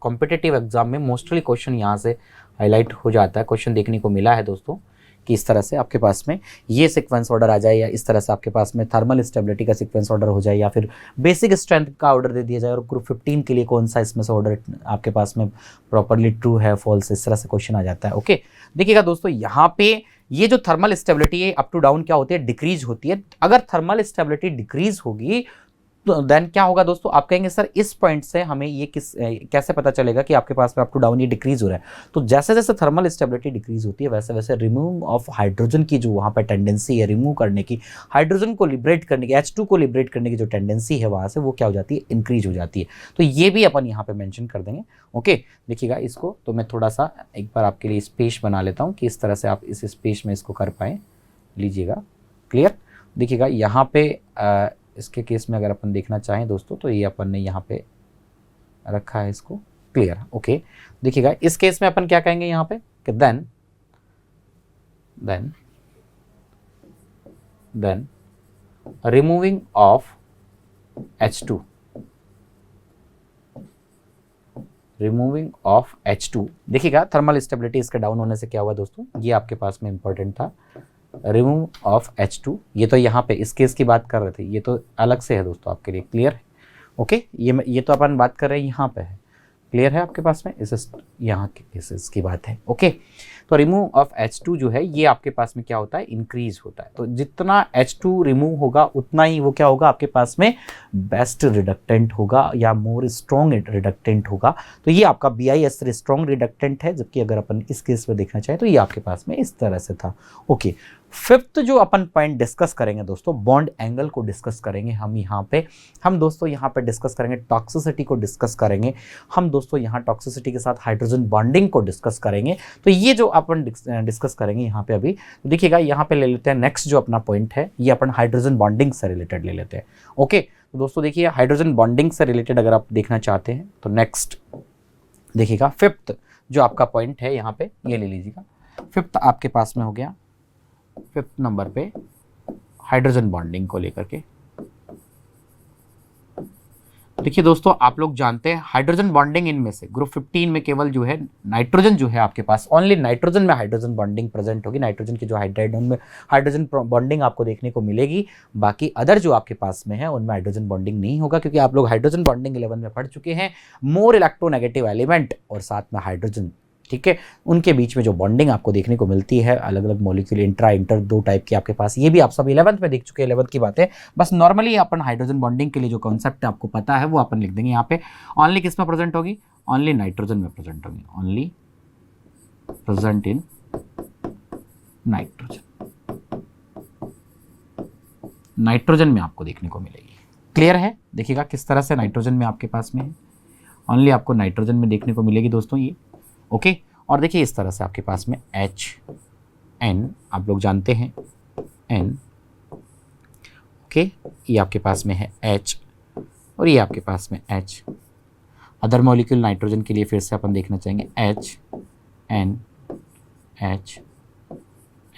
कॉम्पिटिटिव एग्जाम में मोस्टली क्वेश्चन यहाँ से हाईलाइट हो जाता है। क्वेश्चन देखने को मिला है दोस्तों कि इस तरह से आपके पास में ये सीक्वेंस ऑर्डर आ जाए, या इस तरह से आपके पास में थर्मल स्टेबिलिटी का सीक्वेंस ऑर्डर हो जाए, या फिर बेसिक स्ट्रेंथ का ऑर्डर दे दिया जाए, और ग्रुप 15 के लिए कौन सा इसमें से ऑर्डर आपके पास में प्रॉपरली ट्रू है, फॉल्स, इस तरह से क्वेश्चन आ जाता है। ओके, देखिएगा दोस्तों, यहाँ पे ये जो थर्मल स्टेबिलिटी है अप टू डाउन क्या होती है, डिक्रीज होती है। अगर थर्मल स्टेबिलिटी डिक्रीज होगी तो देन क्या होगा दोस्तों, आप कहेंगे सर इस पॉइंट से हमें ये कैसे पता चलेगा कि आपके पास में अप टू डाउन ये डिक्रीज हो रहा है। तो जैसे जैसे थर्मल स्टेबिलिटी डिक्रीज होती है वैसे वैसे रिमूव ऑफ हाइड्रोजन की जो वहाँ पे टेंडेंसी है रिमूव करने की, हाइड्रोजन को लिबरेट करने की, H2 को लिबरेट करने की जो टेंडेंसी है वहाँ से वो क्या हो जाती है, इंक्रीज हो जाती है। तो ये भी अपन यहाँ पे मेंशन कर देंगे। ओके, देखिएगा इसको तो मैं थोड़ा सा एक बार आपके लिए स्पेस बना लेता हूँ कि इस तरह से आप इस स्पेस में इसको कर पाएँ। लीजिएगा, क्लियर? देखिएगा यहाँ पे इसके केस में अगर अपन देखना चाहें दोस्तों तो ये अपन ने यहाँ पे रखा है इसको। क्लियर? ओके, देखिएगा इस केस में अपन क्या कहेंगे यहाँ पे कि then removing of H2, removing of H2। देखिएगा थर्मल स्टेबिलिटी इसके डाउन होने से क्या हुआ दोस्तों, ये आपके पास में इंपॉर्टेंट था, रिमूव ऑफ H2। ये तो यहाँ पे इस केस की बात कर रहे थे, ये तो अलग से है दोस्तों आपके लिए। क्लियर है? ओके, ये तो अपन बात कर रहे हैं यहाँ पे है। क्लियर है आपके पास में? इस यहाँ के केसेस की बात है। ओके, तो रिमूव ऑफ H2 जो है ये आपके पास में क्या होता है, इंक्रीज होता है। तो जितना H2 रिमूव होगा उतना ही वो क्या होगा आपके पास में बेस्ट रिडक्टेंट होगा या मोर स्ट्रॉन्ग रिडक्टेंट होगा। तो ये आपका BIS स्ट्रॉन्ग रिडक्टेंट है, जबकि अगर अपन इस केस में देखना चाहें तो ये आपके पास में इस तरह से था। ओके, फिफ्थ जो अपन पॉइंट डिस्कस करेंगे दोस्तों, बॉन्ड एंगल को डिस्कस करेंगे हम यहाँ पे। हम दोस्तों यहाँ पे डिस्कस करेंगे टॉक्सिसिटी को डिस्कस करेंगे हम दोस्तों, यहाँ टॉक्सिसिटी के साथ हाइड्रोजन बॉन्डिंग को डिस्कस करेंगे। तो ये जो अपन डिस्कस करेंगे यहाँ पे अभी, तो देखिएगा यहाँ पे ले लेते हैं नेक्स्ट जो अपना पॉइंट है, ये अपन हाइड्रोजन बॉन्डिंग से रिलेटेड ले लेते हैं। ओके, तो दोस्तों देखिए हाइड्रोजन बॉन्डिंग से रिलेटेड अगर आप देखना चाहते हैं तो नेक्स्ट देखिएगा फिफ्थ जो आपका पॉइंट है यहाँ पे ये ले लीजिएगा। फिफ्थ आपके पास में हो गया, फिफ्थ नंबर पे हाइड्रोजन बॉन्डिंग को लेकर के। देखिए दोस्तों, आप लोग जानते हैं हाइड्रोजन बॉन्डिंग इनमें से ग्रुप 15 में केवल जो है नाइट्रोजन जो है आपके पास, ओनली नाइट्रोजन में हाइड्रोजन बॉन्डिंग प्रेजेंट होगी। नाइट्रोजन की जो हाइड्राइड उनमें हाइड्रोजन बॉन्डिंग आपको देखने को मिलेगी। बाकी अदर जो आपके पास में है उनमें हाइड्रोजन बॉन्डिंग नहीं होगा, क्योंकि आप लोग हाइड्रोजन बॉन्डिंग 11 में पढ़ चुके हैं। मोर इलेक्ट्रोनेगेटिव एलिमेंट और साथ में हाइड्रोजन, ठीक है, उनके बीच में जो बॉन्डिंग आपको देखने को मिलती है अलग अलग मॉलिक्यूल इंट्रा इंटर दो टाइप की आपके पास, ये भी आप सब 11th में देख चुके हैं, 11th की बातें। बस नॉर्मली अपन हाइड्रोजन बॉन्डिंग के लिए जो कॉन्सेप्ट आपको पता है वो अपन लिख देंगे यहाँ पे। ओनली किस में प्रेजेंट होगी, ओनली नाइट्रोजन में प्रेजेंट होगी, only present in nitrogen, nitrogen में आपको देखने को मिलेगी। क्लियर है? देखिएगा किस तरह से नाइट्रोजन में आपके पास में है, ओनली आपको नाइट्रोजन में देखने को मिलेगी दोस्तों ये। ओके, और देखिए इस तरह से आपके पास में HN आप लोग जानते हैं N। ओके, ये आपके पास में है H और ये आपके पास में H। अदर मॉलिक्यूल नाइट्रोजन के लिए फिर से अपन देखना चाहेंगे HN H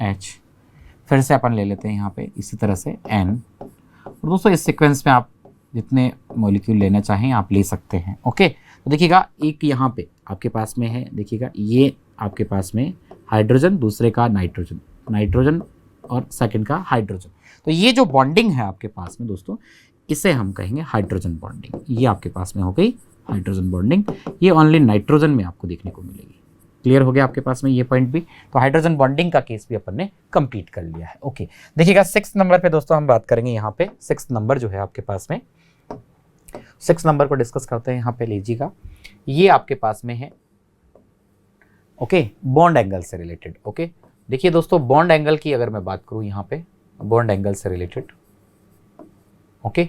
H, फिर से अपन ले लेते हैं यहाँ पे इसी तरह से N। और दोस्तों इस सीक्वेंस में आप जितने मॉलिक्यूल लेना चाहें आप ले सकते हैं। ओके, तो देखिएगा एक यहाँ पे आपके पास में है, देखिएगा ये आपके पास में हाइड्रोजन, दूसरे का नाइट्रोजन, नाइट्रोजन और सेकंड का हाइड्रोजन। तो ये जो बॉन्डिंग है आपके पास में दोस्तों, इसे हम कहेंगे हाइड्रोजन बॉन्डिंग। ये आपके पास में हो गई हाइड्रोजन बॉन्डिंग, ये ओनली नाइट्रोजन में आपको देखने को मिलेगी। क्लियर हो गया आपके पास में ये पॉइंट भी। तो हाइड्रोजन बॉन्डिंग का केस भी अपन ने कंप्लीट कर लिया है। ओके, देखिएगा 6 नंबर पे दोस्तों हम बात करेंगे यहाँ पे। 6 नंबर जो है आपके पास में, 6 नंबर को डिस्कस करते हैं यहाँ पे। लीजिएगा ये आपके पास में है ओके, बॉन्ड एंगल से रिलेटेड। ओके, देखिए दोस्तों बॉन्ड एंगल की अगर मैं बात करूँ यहाँ पे, बॉन्ड एंगल से रिलेटेड, ओके,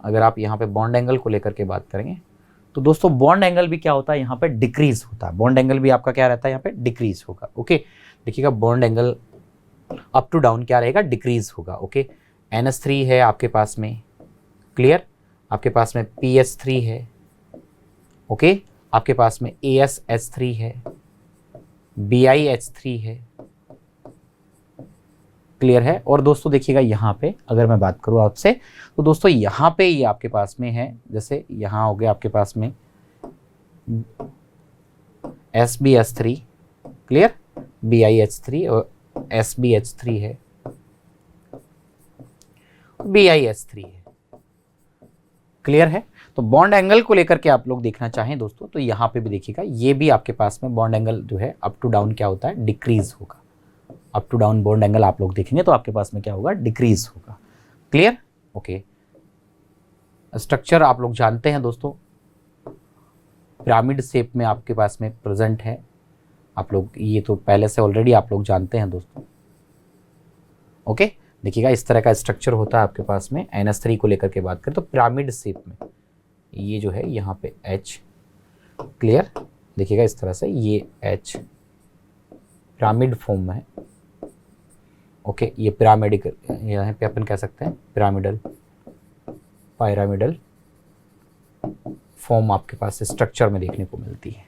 अगर आप यहाँ पे बॉन्ड एंगल को लेकर के बात करेंगे तो दोस्तों बॉन्ड एंगल भी क्या होता है यहाँ पे, डिक्रीज होता है। बॉन्ड एंगल भी आपका क्या रहता है यहाँ पे, डिक्रीज होगा। ओके, देखिएगा bond angle up to down क्या रहेगा, डिक्रीज होगा। ओके, NH3 है आपके पास में, क्लियर, आपके पास में PH3 है। ओके, आपके पास में ASH3 है, BiH3 है, क्लियर है। और दोस्तों देखिएगा यहाँ पे अगर मैं बात करूँ आपसे, तो दोस्तों यहाँ पे ये आपके पास में है, जैसे यहाँ हो गया आपके पास में SbH3, क्लियर, BiH3 और SbH3 है, BiH3 है, क्लियर है। तो बॉन्ड एंगल को लेकर के आप लोग देखना चाहें दोस्तों, तो यहाँ पे भी देखिएगा, ये भी आपके पास में बॉन्ड एंगल जो है अप टू डाउन क्या होता है, डिक्रीज होगा। Up to down bond angle आप लोग देखेंगे तो आपके पास में क्या होगा, डिक्रीज होगा, क्लियर, ओके। स्ट्रक्चर आप लोग जानते हैं दोस्तों, पिरामिड शेप में आपके पास में प्रेजेंट है, आप लोग ये तो पहले से ऑलरेडी आप लोग जानते हैं दोस्तों, ओके। देखिएगा इस तरह का स्ट्रक्चर होता है आपके पास में। NH3 को लेकर के बात करें तो पिरामिड शेप में ये जो है यहाँ पे H, क्लियर, देखिएगा इस तरह से ये H पिरामिड फॉर्म में है, ओके। ये पिरामिडिकल, यहाँ पे अपन कह सकते हैं पिरामिडल, पायरामिडल फॉर्म आपके पास स्ट्रक्चर में देखने को मिलती है,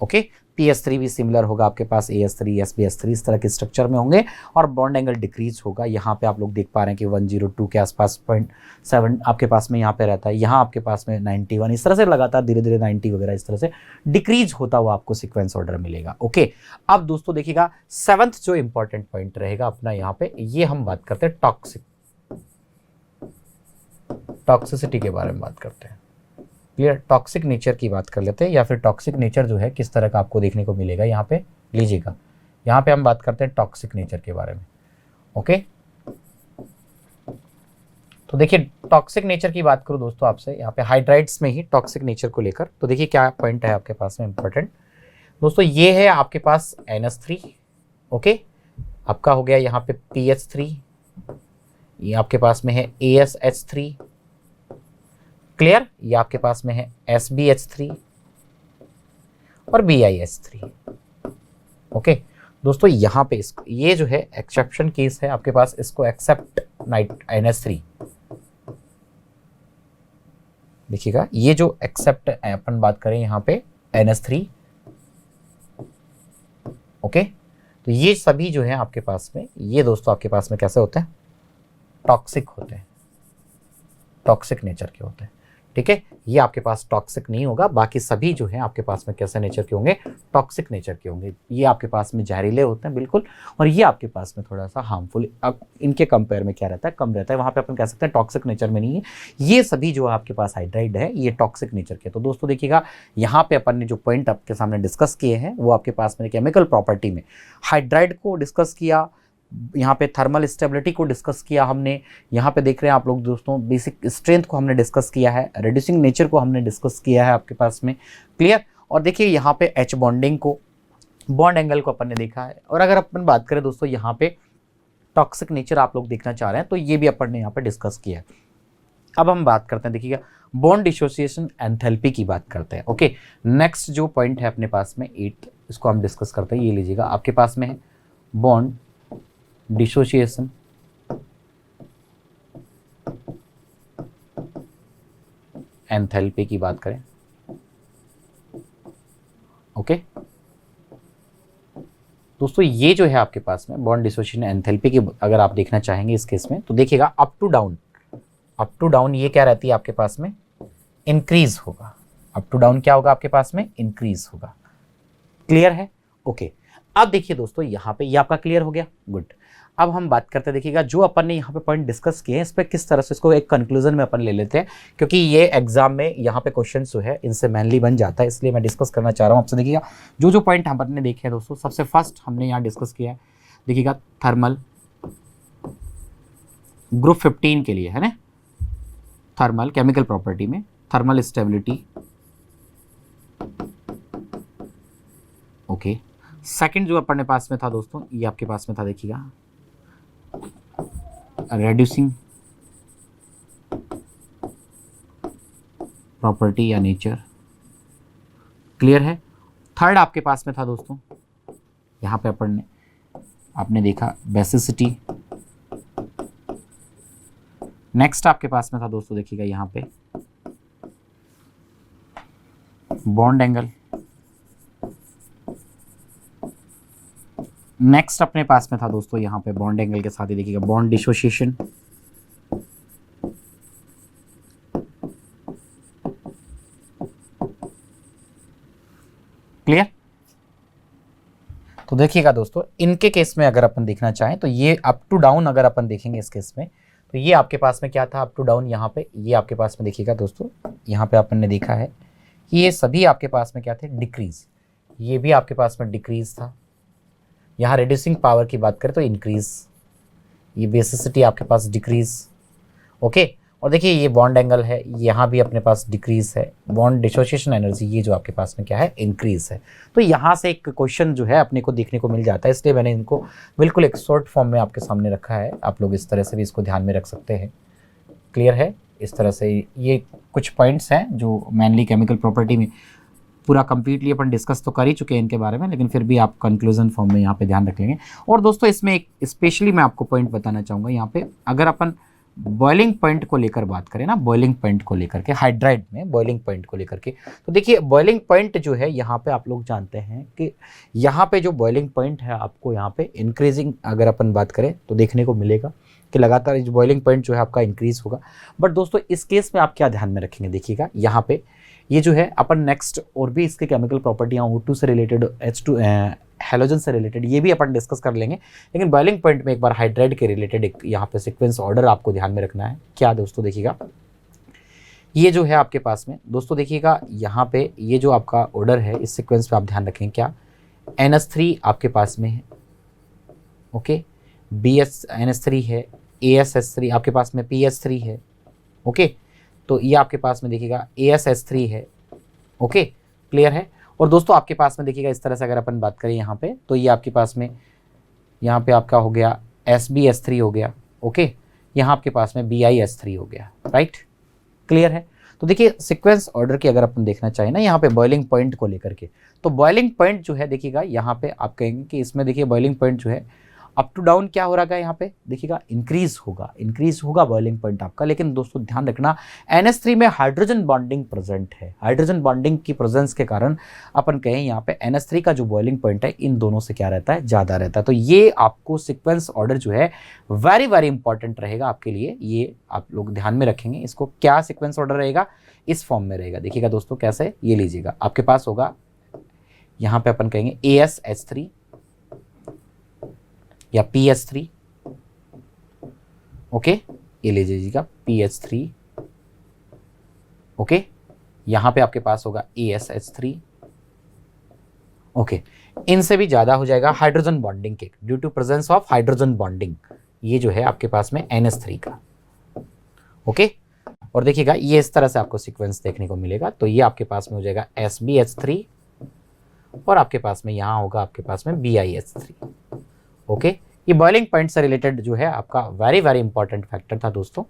ओके। PH3 भी सिमिलर होगा आपके पास, AH3, SbH3 इस तरह के स्ट्रक्चर में होंगे और बॉन्ड एंगल डिक्रीज होगा। यहाँ पे आप लोग देख पा रहे हैं कि 102 के आसपास 0.7 आपके पास में यहाँ पे रहता है, यहाँ आपके पास में 91, इस तरह से लगातार धीरे धीरे 90 वगैरह इस तरह से डिक्रीज होता हुआ आपको सीक्वेंस ऑर्डर मिलेगा, ओके। अब दोस्तों देखिएगा 7th जो इंपॉर्टेंट पॉइंट रहेगा अपना यहाँ पे, ये हम बात करते हैं टॉक्सिसिटी के बारे में बात करते हैं, क्लियर। टॉक्सिक नेचर की बात कर लेते हैं, या फिर टॉक्सिक नेचर जो है किस तरह का आपको देखने को मिलेगा यहाँ पे, लीजिएगा यहाँ पे हम बात करते हैं टॉक्सिक नेचर के बारे में, ओके। तो देखिए टॉक्सिक नेचर की बात करूँ दोस्तों आपसे, यहाँ पे हाइड्राइड्स में ही टॉक्सिक नेचर को लेकर, तो देखिए क्या पॉइंट है आपके पास में इंपॉर्टेंट दोस्तों। ये है आपके पास NH3, ओके, आपका हो गया यहाँ पे PH3, ये आपके पास में है ASH3, क्लियर, ये आपके पास में है SbH3 और BiH3, ओके। दोस्तों यहाँ पे ये जो है एक्सेप्शन केस है आपके पास, इसको एक्सेप्ट NH3, देखिएगा ये जो एक्सेप्ट अपन बात करें यहाँ पे NH3, ओके। तो ये सभी जो है आपके पास में, ये दोस्तों आपके पास में कैसे होते हैं, टॉक्सिक होते हैं, टॉक्सिक नेचर के होते हैं, ठीक है। ये आपके पास टॉक्सिक नहीं होगा, बाकी सभी जो है आपके पास में कैसे नेचर के होंगे, टॉक्सिक नेचर के होंगे। ये आपके पास में जहरीले होते हैं बिल्कुल, और ये आपके पास में थोड़ा सा हार्मफुल, अब इनके कंपेयर में क्या रहता है, कम रहता है, वहाँ पे अपन कह सकते हैं टॉक्सिक नेचर में नहीं है। ये सभी जो आपके पास हाइड्राइड है ये टॉक्सिक नेचर के। तो दोस्तों देखिएगा यहाँ पे अपन ने जो पॉइंट आपके सामने डिस्कस किए हैं वो आपके पास में केमिकल प्रॉपर्टी में हाइड्राइड को डिस्कस किया, यहाँ पे थर्मल स्टेबिलिटी को डिस्कस किया हमने, यहाँ पे देख रहे हैं आप लोग दोस्तों बेसिक स्ट्रेंथ को हमने डिस्कस किया है, रिड्यूसिंग नेचर को हमने डिस्कस किया है आपके पास में, क्लियर। और देखिए यहाँ पे H बॉन्डिंग को, बॉन्ड एंगल को अपन ने देखा है। और अगर अपन बात करें दोस्तों यहाँ पे टॉक्सिक नेचर आप लोग देखना चाह रहे हैं तो ये भी अपन ने यहाँ पे डिस्कस किया है। अब हम बात करते हैं, देखिएगा बॉन्ड डिसोसिएशन एंथैल्पी की बात करते हैं, ओके। नेक्स्ट जो पॉइंट है अपने पास में 8, इसको हम डिस्कस करते हैं, ये लीजिएगा आपके पास में है बॉन्ड डिसोसिएशन एंथैल्पी की बात करें, ओके। दोस्तों ये जो है आपके पास में बॉन्ड डिसोसिएशन एंथैल्पी की अगर आप देखना चाहेंगे इस केस में, तो देखिएगा अप टू डाउन ये क्या रहती है आपके पास में, इंक्रीज होगा। अप टू डाउन क्या होगा आपके पास में, इंक्रीज होगा, क्लियर है, ओके। अब देखिए दोस्तों यहाँ पे ये आपका क्लियर हो गया, गुड। अब हम बात करते हैं, देखिएगा जो अपन ने यहाँ पे पॉइंट डिस्कस किए हैं इस पर किस तरह से इसको एक कंक्लूजन में अपन ले लेते हैं, क्योंकि ये एग्जाम में यहाँ पे क्वेश्चन जो है इनसे मेनली बन जाता है, इसलिए मैं डिस्कस करना चाह रहा हूँ आपसे। देखिएगा जो जो पॉइंट अपन ने देखे हैं दोस्तों, सबसे फर्स्ट हमने यहाँ डिस्कस किया है, देखिएगा थर्मल ग्रुप 15 के लिए है ना, थर्मल केमिकल प्रॉपर्टी में थर्मल स्टेबिलिटी, ओके। सेकंड जो अपने पास में था दोस्तों, ये आपके पास में था, देखिएगा रेड्यूसिंग प्रॉपर्टी या नेचर, क्लियर है। थर्ड आपके पास में था दोस्तों, यहाँ पे आपने देखा बेसिसिटी। नेक्स्ट आपके पास में था दोस्तों, देखिएगा यहाँ पे बॉन्ड एंगल, नेक्स्ट अपने पास में था दोस्तों यहाँ पे बॉन्ड एंगल के साथ ही देखिएगा बॉन्ड डिसोसिएशन। क्लियर। तो देखिएगा दोस्तों इनके केस में अगर अपन देखना चाहें तो ये अप टू डाउन अगर अपन देखेंगे इस केस में तो ये आपके पास में क्या था अप टू डाउन यहाँ पे, ये आपके पास में देखिएगा दोस्तों यहाँ पे अपन ने देखा है कि ये सभी आपके पास में क्या थे डिक्रीज, ये भी आपके पास में डिक्रीज था। यहाँ रिड्यूसिंग पावर की बात करें तो इंक्रीज, ये बेसिसिटी आपके पास डिक्रीज। ओके, और देखिए ये बॉन्ड एंगल है, यहाँ भी अपने पास डिक्रीज है। बॉन्ड डिसोसिएशन एनर्जी ये जो आपके पास में क्या है इंक्रीज है। तो यहाँ से एक क्वेश्चन जो है अपने को देखने को मिल जाता है, इसलिए मैंने इनको बिल्कुल एक शॉर्ट फॉर्म में आपके सामने रखा है। आप लोग इस तरह से भी इसको ध्यान में रख सकते हैं। क्लियर है। इस तरह से ये कुछ पॉइंट्स हैं जो मेनली केमिकल प्रॉपर्टी में पूरा कंप्लीटली अपन डिस्कस तो कर ही चुके हैं इनके बारे में, लेकिन फिर भी आप कंक्लूजन फॉर्म में यहाँ पे ध्यान रख लेंगे। और दोस्तों इसमें एक स्पेशली मैं आपको पॉइंट बताना चाहूँगा यहाँ पे, अगर अपन बॉइलिंग पॉइंट को लेकर बात करें ना, बॉइलिंग पॉइंट को लेकर के हाइड्राइड में बॉइलिंग पॉइंट को लेकर के, तो देखिए बॉइलिंग पॉइंट जो है यहाँ पे आप लोग जानते हैं कि यहाँ पे जो बॉइलिंग पॉइंट है आपको यहाँ पे इंक्रीजिंग अगर अपन बात करें तो देखने को मिलेगा कि लगातार बॉइलिंग पॉइंट जो है आपका इंक्रीज होगा। बट दोस्तों इस केस में आप क्या ध्यान में रखेंगे, देखिएगा यहाँ पे ये जो है अपन नेक्स्ट और भी इसके केमिकल प्रॉपर्टियाँ O2 से रिलेटेड H2 हैलोजन से रिलेटेड ये भी अपन डिस्कस कर लेंगे, लेकिन बॉइलिंग पॉइंट में एक बार हाइड्राइड के रिलेटेड एक यहाँ पे सीक्वेंस ऑर्डर आपको ध्यान में रखना है। क्या दोस्तों देखिएगा ये जो है आपके पास में दोस्तों देखिएगा यहाँ पे ये जो आपका ऑर्डर है इस सीक्वेंस पे आप ध्यान रखें क्या NH3 आपके पास में है, ओके, NH3 है, ASH3 आपके पास में PH3 है, ओके, तो ये आपके पास में देखिएगा ASH3 है, ओके, क्लियर है। और दोस्तों आपके पास में देखिएगा इस तरह से अगर अपन बात करें यहाँ पे तो ये आपके पास में यहाँ पे आपका हो गया SbH3 हो गया, ओके, यहाँ आपके पास में BiH3 हो गया, राइट, क्लियर है। तो देखिए सीक्वेंस ऑर्डर की अगर अपन देखना चाहें ना यहाँ पे बॉइलिंग पॉइंट को लेकर के, तो बॉइलिंग पॉइंट जो है देखिएगा यहाँ पे आप कहेंगे कि इसमें देखिए बॉइलिंग पॉइंट जो है अप टू डाउन क्या हो रहा है यहाँ पे देखिएगा इंक्रीज होगा बॉइलिंग पॉइंट आपका। लेकिन दोस्तों ध्यान रखना NH3 में हाइड्रोजन बॉन्डिंग प्रेजेंट है, हाइड्रोजन बॉन्डिंग की प्रेजेंस के कारण अपन कहें यहाँ पे NH3 का जो बॉइलिंग पॉइंट है इन दोनों से क्या रहता है ज़्यादा रहता है। तो ये आपको सीक्वेंस ऑर्डर जो है वेरी वेरी इंपॉर्टेंट रहेगा आपके लिए, ये आप लोग ध्यान में रखेंगे। इसको क्या सीक्वेंस ऑर्डर रहेगा इस फॉर्म में रहेगा, देखिएगा दोस्तों कैसे, ये लीजिएगा आपके पास होगा यहाँ पे अपन कहेंगे ASH3 या PH3, ओके, ये ले लीजिएगा PH3, ओके, यहां पे आपके पास होगा ASH3, ओके, इनसे भी ज्यादा हो जाएगा हाइड्रोजन बॉन्डिंग के due to presence of hydrogen bonding, ये जो है आपके पास में NH3 का, ओके। और देखिएगा ये इस तरह से आपको सीक्वेंस देखने को मिलेगा। तो ये आपके पास में हो जाएगा SbH3 और आपके पास में यहां होगा आपके पास में BiH3, ओके। ये बॉइलिंग पॉइंट से रिलेटेड जो है आपका वेरी वेरी इंपॉर्टेंट फैक्टर था दोस्तों,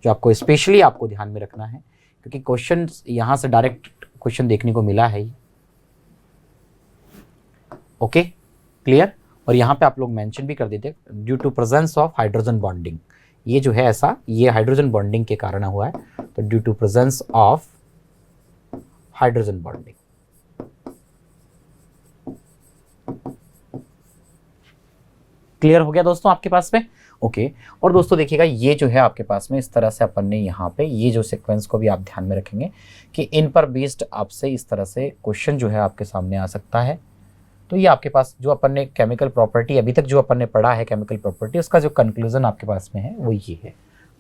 जो आपको स्पेशली आपको ध्यान में रखना है, क्योंकि क्वेश्चन यहां से डायरेक्ट क्वेश्चन देखने को मिला है, ओके, क्लियर। और यहाँ पे आप लोग मेंशन भी कर देते due to presence of hydrogen bonding, ये जो है ऐसा ये हाइड्रोजन बॉन्डिंग के कारण हुआ है, तो due to presence of hydrogen bonding, clear हो गया दोस्तों आपके पास में, ओके। और दोस्तों देखिएगा ये जो है आपके पास में इस तरह से अपन ने यहाँ पे ये जो सीक्वेंस को भी आप ध्यान में रखेंगे कि इन पर बेस्ड आपसे इस तरह से क्वेश्चन जो है आपके सामने आ सकता है। तो ये आपके पास जो अपन ने केमिकल प्रॉपर्टी अभी तक जो अपन ने पढ़ा है केमिकल प्रॉपर्टी, उसका जो कंक्लूजन आपके पास में है वो ये है,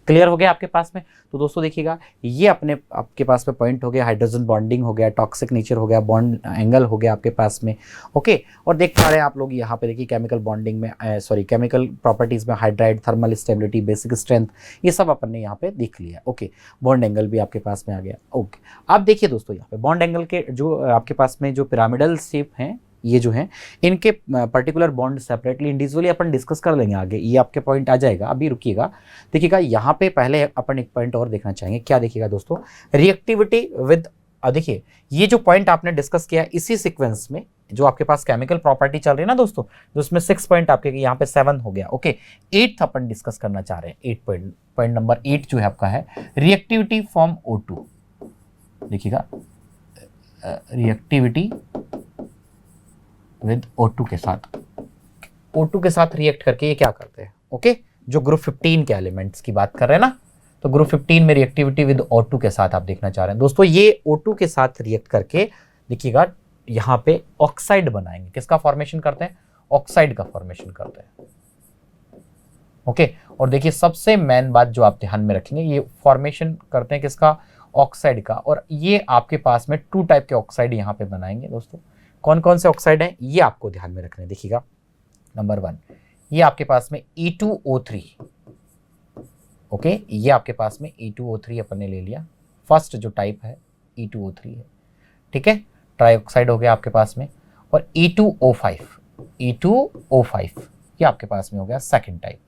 क्लियर हो गया आपके पास में। तो दोस्तों देखिएगा ये अपने आपके पास में पॉइंट हो गया, हाइड्रोजन बॉन्डिंग हो गया, टॉक्सिक नेचर हो गया, बॉन्ड एंगल हो गया आपके पास में, ओके। और देख पा रहे हैं आप लोग यहाँ पे देखिए केमिकल बॉन्डिंग में केमिकल प्रॉपर्टीज में hydride, thermal stability, basic strength, ये सब अपन ने यहाँ पे देख लिया, ओके। बॉन्ड एंगल भी आपके पास में आ गया, ओके। अब देखिए दोस्तों यहाँ पे बॉन्ड एंगल के जो आपके पास में जो पिरामिडल शेप हैं ये जो हैं इनके पर्टिकुलर बॉन्ड सेपरेटली इंडिविजुअली अपन डिस्कस कर लेंगे आगे, ये आपके पॉइंट आ जाएगा, अभी रुकिएगा। देखिएगा यहाँ पे पहले अपन एक पॉइंट और देखना चाहेंगे, क्या देखिएगा दोस्तों, रिएक्टिविटी विद, देखिए ये जो पॉइंट आपने डिस्कस किया इसी सीक्वेंस में जो आपके पास केमिकल प्रॉपर्टी चल रही है ना दोस्तों, जो उसमें 6 पॉइंट आपके यहाँ पे 7 हो गया, ओके। 8th अपन डिस्कस करना चाह रहे हैं, 8 पॉइंट नंबर 8 जो है आपका है रिएक्टिविटी फॉर्म O2, देखिएगा रिएक्टिविटी विद O2 के साथ, O2 के साथ रिएक्ट करके ये क्या करते हैं, ओके जो ग्रुप 15 के एलिमेंट्स की बात कर रहे हैं ना, तो ग्रुप 15 में रिएक्टिविटी विद O2 के साथ आप देखना चाह रहे हैं दोस्तों। ये O2 के साथ रिएक्ट करके देखिएगा यहाँ पे ऑक्साइड बनाएंगे। किसका फॉर्मेशन करते हैं, ऑक्साइड का फॉर्मेशन करते हैं, ओके। और देखिए सबसे मेन बात जो आप ध्यान में रखेंगे, ये फॉर्मेशन करते हैं किसका, ऑक्साइड का। और ये आपके पास में 2 टाइप के ऑक्साइड यहाँ पे बनाएंगे दोस्तों। कौन कौन से ऑक्साइड हैं ये आपको ध्यान में रखने, देखिएगा नंबर 1 ये आपके पास में E2O3, ओके ये आपके पास में E2O3 अपन ने ले लिया, फर्स्ट जो टाइप है E2O3 है, ठीक है, ट्राइऑक्साइड हो गया आपके पास में। और E2O5 ये आपके पास में हो गया सेकंड टाइप।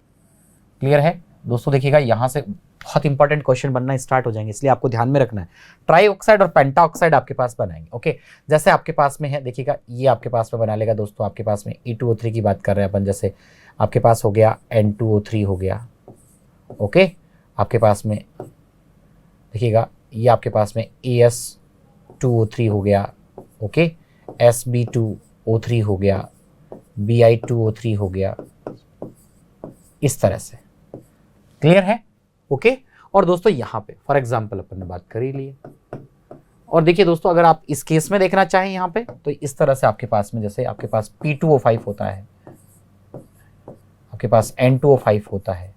क्लियर है दोस्तों, देखिएगा यहां से बहुत इंपॉर्टेंट क्वेश्चन बनना स्टार्ट हो जाएंगे, इसलिए आपको ध्यान में रखना है। ट्राइऑक्साइड और पेंटाऑक्साइड आपके पास बनाएंगे, ओके। जैसे आपके पास में है देखिएगा, ये आपके पास में बना लेगा दोस्तों, आपके पास में E2O3 की बात कर रहे हैं अपन, जैसे आपके पास हो गया N2O3 हो गया, ओके। आपके पास में देखिएगा ये आपके पास में AS2O3 हो गया, ओके, SB2O3 हो गया, Bi2O3 हो गया, इस तरह से। क्लियर है, ओके। और दोस्तों यहाँ पे फॉर एग्जांपल अपन ने बात कर ही ली है। और देखिए दोस्तों अगर आप इस केस में देखना चाहें यहाँ पे, तो इस तरह से आपके पास में, जैसे आपके पास P2O5 होता है, आपके पास N2O5 होता है,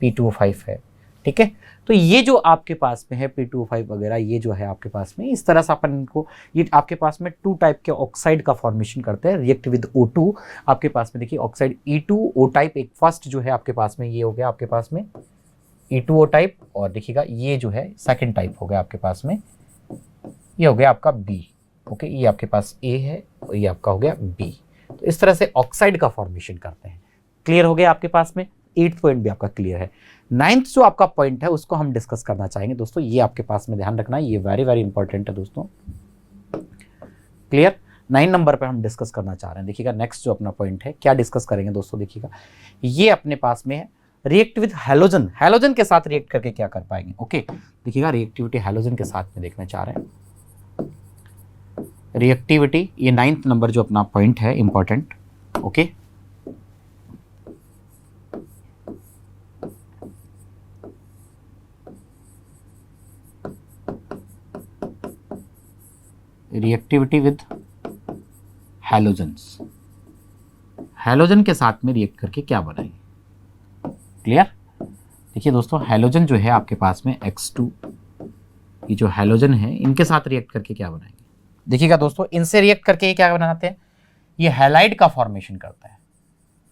P2O5 है, ठीक है। तो ये जो आपके पास में है P2O5 वगैरह, ये जो है आपके पास में, इस तरह से अपन इनको, ये आपके पास में 2 टाइप के ऑक्साइड का फॉर्मेशन करते हैं, रिएक्ट विद O2। आपके पास में देखिए ऑक्साइड E2O टाइप, एक फर्स्ट जो है आपके पास में ये हो गया आपके पास में E2O टाइप, और देखिएगा ये जो है सेकंड टाइप हो गया आपके पास में, ये हो गया आपका B, ओके। ये आपके पास A है और ये आपका हो गया B। तो इस तरह से ऑक्साइड का फॉर्मेशन करते हैं। क्लियर हो गया आपके पास में, 8th पॉइंट भी आपका क्लियर है। 9th जो आपका पॉइंट है उसको हम डिस्कस करना चाहेंगे दोस्तों, ये आपके पास में ध्यान रखना है, ये वेरी वेरी इंपॉर्टेंट है दोस्तों। क्लियर, 9 नंबर पे हम डिस्कस करना चाह रहे हैं। देखिएगा नेक्स्ट जो अपना पॉइंट है क्या डिस्कस करेंगे दोस्तों, देखिएगा ये अपने पास में है रिएक्ट विद हैलोजन। हैलोजन के साथ रिएक्ट करके क्या कर पाएंगे, ओके। देखिएगा रिएक्टिविटी हैलोजन के साथ में देखना चाह रहे हैं, रिएक्टिविटी, ये 9th नंबर जो अपना पॉइंट है important, okay. Reactivity with halogens, halogen के साथ में रिएक्ट करके क्या बनाएंगे। क्लियर, देखिए दोस्तों हैलोजन जो है आपके पास में X2, ये जो हैलोजन है इनके साथ रिएक्ट करके क्या बनाएंगे। देखिएगा दोस्तों इनसे रिएक्ट करके ये क्या बनाते हैं, ये हैलाइड का फॉर्मेशन करता है,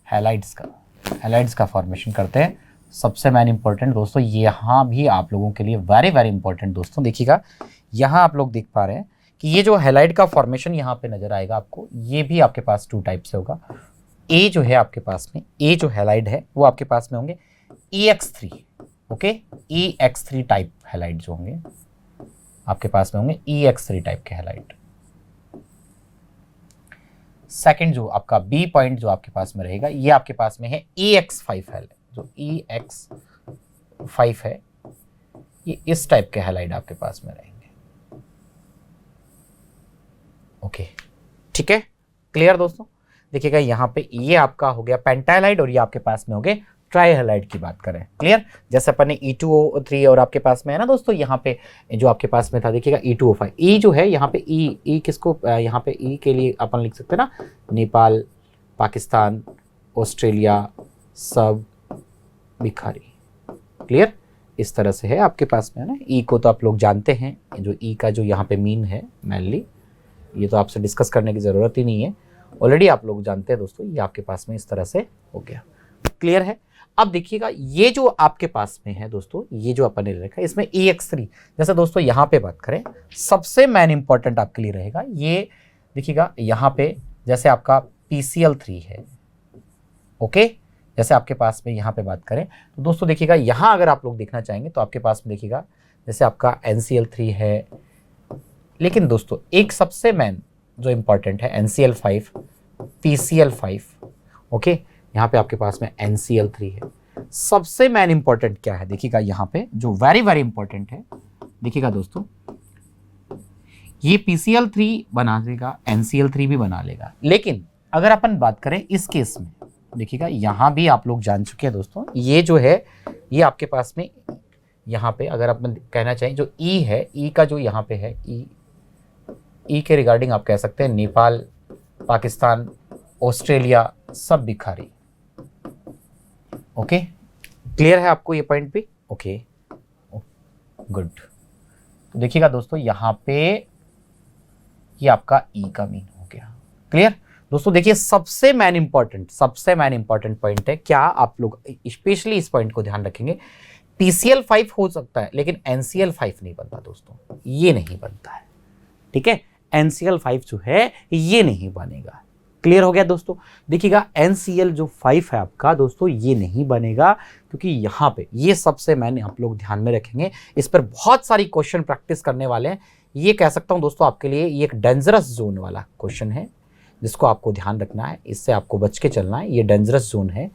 हैलाइड्स का फॉर्मेशन करते हैं। सबसे मेन इंपॉर्टेंट दोस्तों यहाँ भी आप लोगों के लिए वेरी वेरी इंपॉर्टेंट दोस्तों, देखिएगा यहाँ आप लोग देख पा रहे हैं कि ये जो हैलाइड का फॉर्मेशन यहाँ पे नजर आएगा आपको, ये भी आपके पास 2 टाइप से होगा। ए जो है आपके पास में, ए जो हैलाइड है वो आपके पास में होंगे EX3, okay, EX3 type halide जो होंगे आपके पास में होंगे EX3 टाइप के हैलाइड। सेकंड जो आपका बी पॉइंट जो आपके पास में रहेगा, ये आपके पास में है EX5 हैलाइड, जो EX5 है ये इस टाइप के हैलाइड आपके पास में रहेंगे, ओके, ठीक है। क्लियर दोस्तों, देखिएगा यहाँ पे ये आपका हो गया पेंटाइलाइड और ये आपके पास में हो गए ट्राइहैलाइड की बात करें। क्लियर, जैसे अपन ने E2O3 और आपके पास में है ना दोस्तों, यहाँ पे जो आपके पास में था देखिएगा E2O5, E जो है यहाँ पे E किसको, यहाँ पे E के लिए अपन लिख सकते हैं ना, नेपाल, पाकिस्तान, ऑस्ट्रेलिया, सब भिखारी। क्लियर, इस तरह से है आपके पास में है ना। E को तो आप लोग जानते हैं, जो E का जो यहाँ पे मीन है मेनली, ये तो आपसे डिस्कस करने की ज़रूरत ही नहीं है, ऑलरेडी आप लोग जानते हैं दोस्तों, ये आपके पास में इस तरह से हो गया। क्लियर है। अब देखिएगा ये जो आपके पास में है दोस्तों, ये जो अपन ने रखा है इसमें EX3, जैसे दोस्तों यहाँ पे बात करें सबसे मेन इंपॉर्टेंट आपके लिए रहेगा ये, देखिएगा यहाँ पे जैसे आपका PCl3 है, ओके। जैसे आपके पास में यहाँ पे बात करें तो दोस्तों देखिएगा यहाँ अगर आप लोग देखना चाहेंगे तो आपके पास में देखिएगा जैसे आपका NCl3 है, लेकिन दोस्तों एक सबसे मेन जो इंपॉर्टेंट है NCl5, PCl5, ओके। यहाँ पे आपके पास में NCl3 है। सबसे मेन इंपॉर्टेंट क्या है देखिएगा यहाँ पे जो वेरी वेरी इंपॉर्टेंट है, देखिएगा दोस्तों ये PCl3 बना देगा, NCl3 भी बना लेगा, लेकिन अगर अपन बात करें इस केस में, देखिएगा यहां भी आप लोग जान चुके हैं दोस्तों, ये जो है ये आपके पास में यहाँ पे अगर अपन कहना चाहें जो ई है, ई का जो यहाँ पे है, ई के रिगार्डिंग आप कह सकते हैं नेपाल, पाकिस्तान, ऑस्ट्रेलिया सब भिखारी। ओके, क्लियर है आपको ये पॉइंट भी? Okay good. तो देखिएगा दोस्तों यहाँ पे ये आपका ई का मीन हो गया। क्लियर दोस्तों? देखिए सबसे मेन इंपॉर्टेंट पॉइंट है, क्या आप लोग स्पेशली इस पॉइंट को ध्यान रखेंगे, PCl5 हो सकता है लेकिन NCl5 नहीं बनता दोस्तों, ये नहीं बनता है। ठीक है, NCl5 जो है ये नहीं बनेगा। क्लियर हो गया दोस्तों? देखिएगा NCl जो 5 है आपका दोस्तों ये नहीं बनेगा, क्योंकि यहाँ पे ये सबसे मैंने आप लोग ध्यान में रखेंगे, इस पर बहुत सारी क्वेश्चन प्रैक्टिस करने वाले हैं। ये कह सकता हूँ दोस्तों आपके लिए ये एक डेंजरस जोन वाला क्वेश्चन है जिसको आपको ध्यान रखना है, इससे आपको बच के चलना है। ये डेंजरस जोन है,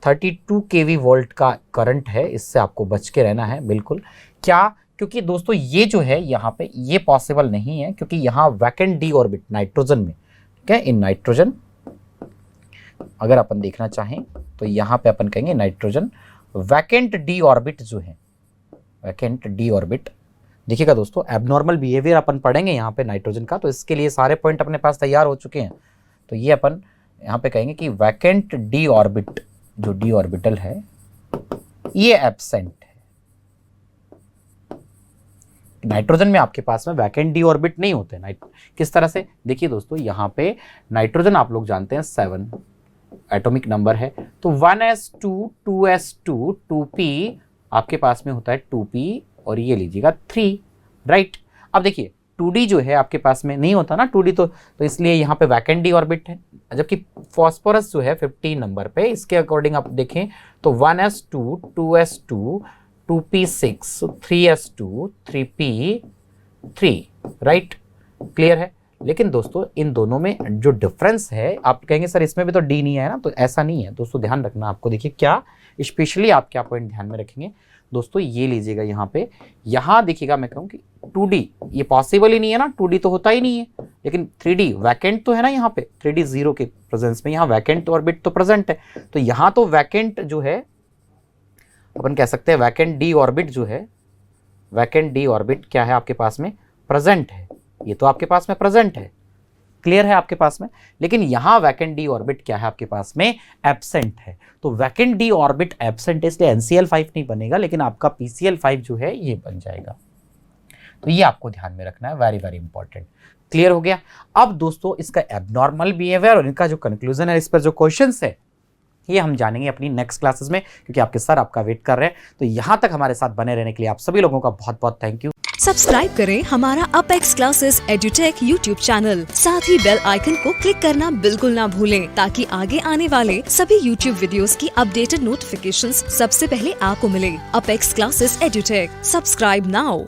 32 kV वोल्ट का करंट है, इससे आपको बच के रहना है बिल्कुल। क्या? क्योंकि दोस्तों ये जो है यहाँ पे ये पॉसिबल नहीं है, क्योंकि यहाँ वैकेंट डी ऑर्बिट नाइट्रोजन में, क्या इन नाइट्रोजन अगर अपन देखना चाहें तो यहाँ पे अपन कहेंगे नाइट्रोजन वैकेंट डी ऑर्बिट जो है, वैकेंट डी ऑर्बिट। देखिएगा दोस्तों एबनॉर्मल बिहेवियर अपन पढ़ेंगे यहाँ पे नाइट्रोजन का, तो इसके लिए सारे पॉइंट अपने पास तैयार हो चुके हैं। तो ये अपन यहाँ पे कहेंगे कि वैकेंट डी ऑर्बिट जो डी ऑर्बिटल है ये एब्सेंट है। नाइट्रोजन में आपके पास में वैकेंट डी ऑर्बिट नहीं होते। किस तरह से? देखिए दोस्तों यहाँ पे नाइट्रोजन आप लोग जानते हैं 7 एटॉमिक नंबर है, तो 1s2 2s2 2p आपके पास में होता है 2p और ये लीजिएगा 3, राइट। अब देखिए 2d जो है आपके पास में नहीं होता ना 2d, तो इसलिए यहाँ पे वैकेंट डी ऑर्बिट है। जबकि फॉस्फोरस जो है 15 नंबर पे, इसके अकॉर्डिंग आप देखें तो 1s2 2s2 2p6 3s2 3p3, right. Clear है? लेकिन दोस्तों इन दोनों में जो डिफरेंस है, आप कहेंगे सर इसमें भी तो डी नहीं है ना, तो ऐसा नहीं है दोस्तों, ध्यान रखना आपको। देखिए क्या स्पेशली आप क्या पॉइंट ध्यान में रखेंगे दोस्तों, ये लीजिएगा यहाँ पे, यहाँ देखिएगा मैं कहूँ कि 2d ये पॉसिबल ही नहीं है ना, 2d तो होता ही नहीं है, लेकिन 3d वैकेंट तो है ना यहाँ पे, 3d 0 के प्रेजेंस में यहाँ वैकेंट ऑर्बिट तो प्रेजेंट है। तो यहाँ तो वैकेंट जो है अपन कह सकते हैं वैकेंट डी ऑर्बिट जो है, वैकेंट डी ऑर्बिट क्या है आपके पास में प्रेजेंट है, ये तो आपके पास में प्रेजेंट है। क्लियर है आपके पास में? लेकिन यहां वैकेंट डी ऑर्बिट क्या है आपके पास में एब्सेंट है। तो वैकेंट डी ऑर्बिट एब्सेंट है, इसलिए NCl5 नहीं बनेगा, लेकिन आपका PCl5 जो है ये बन जाएगा। तो ये आपको ध्यान में रखना है, वेरी वेरी इंपॉर्टेंट। क्लियर हो गया? अब दोस्तों इसका एबनॉर्मल बिहेवियर और इनका जो कंक्लूजन है, इस पर जो क्वेश्चंस है ये हम जानेंगे अपनी नेक्स्ट क्लासेस में, क्योंकि आपके सर आपका वेट कर रहे हैं। तो यहां तक हमारे साथ बने रहने के लिए आप सभी लोगों का बहुत बहुत थैंक यू। सब्सक्राइब करें हमारा apex classes edutech YouTube channel, साथ ही बेल आइकन को क्लिक करना बिल्कुल ना भूलें, ताकि आगे आने वाले सभी यूट्यूब वीडियोस की अपडेटेड नोटिफिकेशंस सबसे पहले आपको मिले। Apex classes edutech, subscribe now.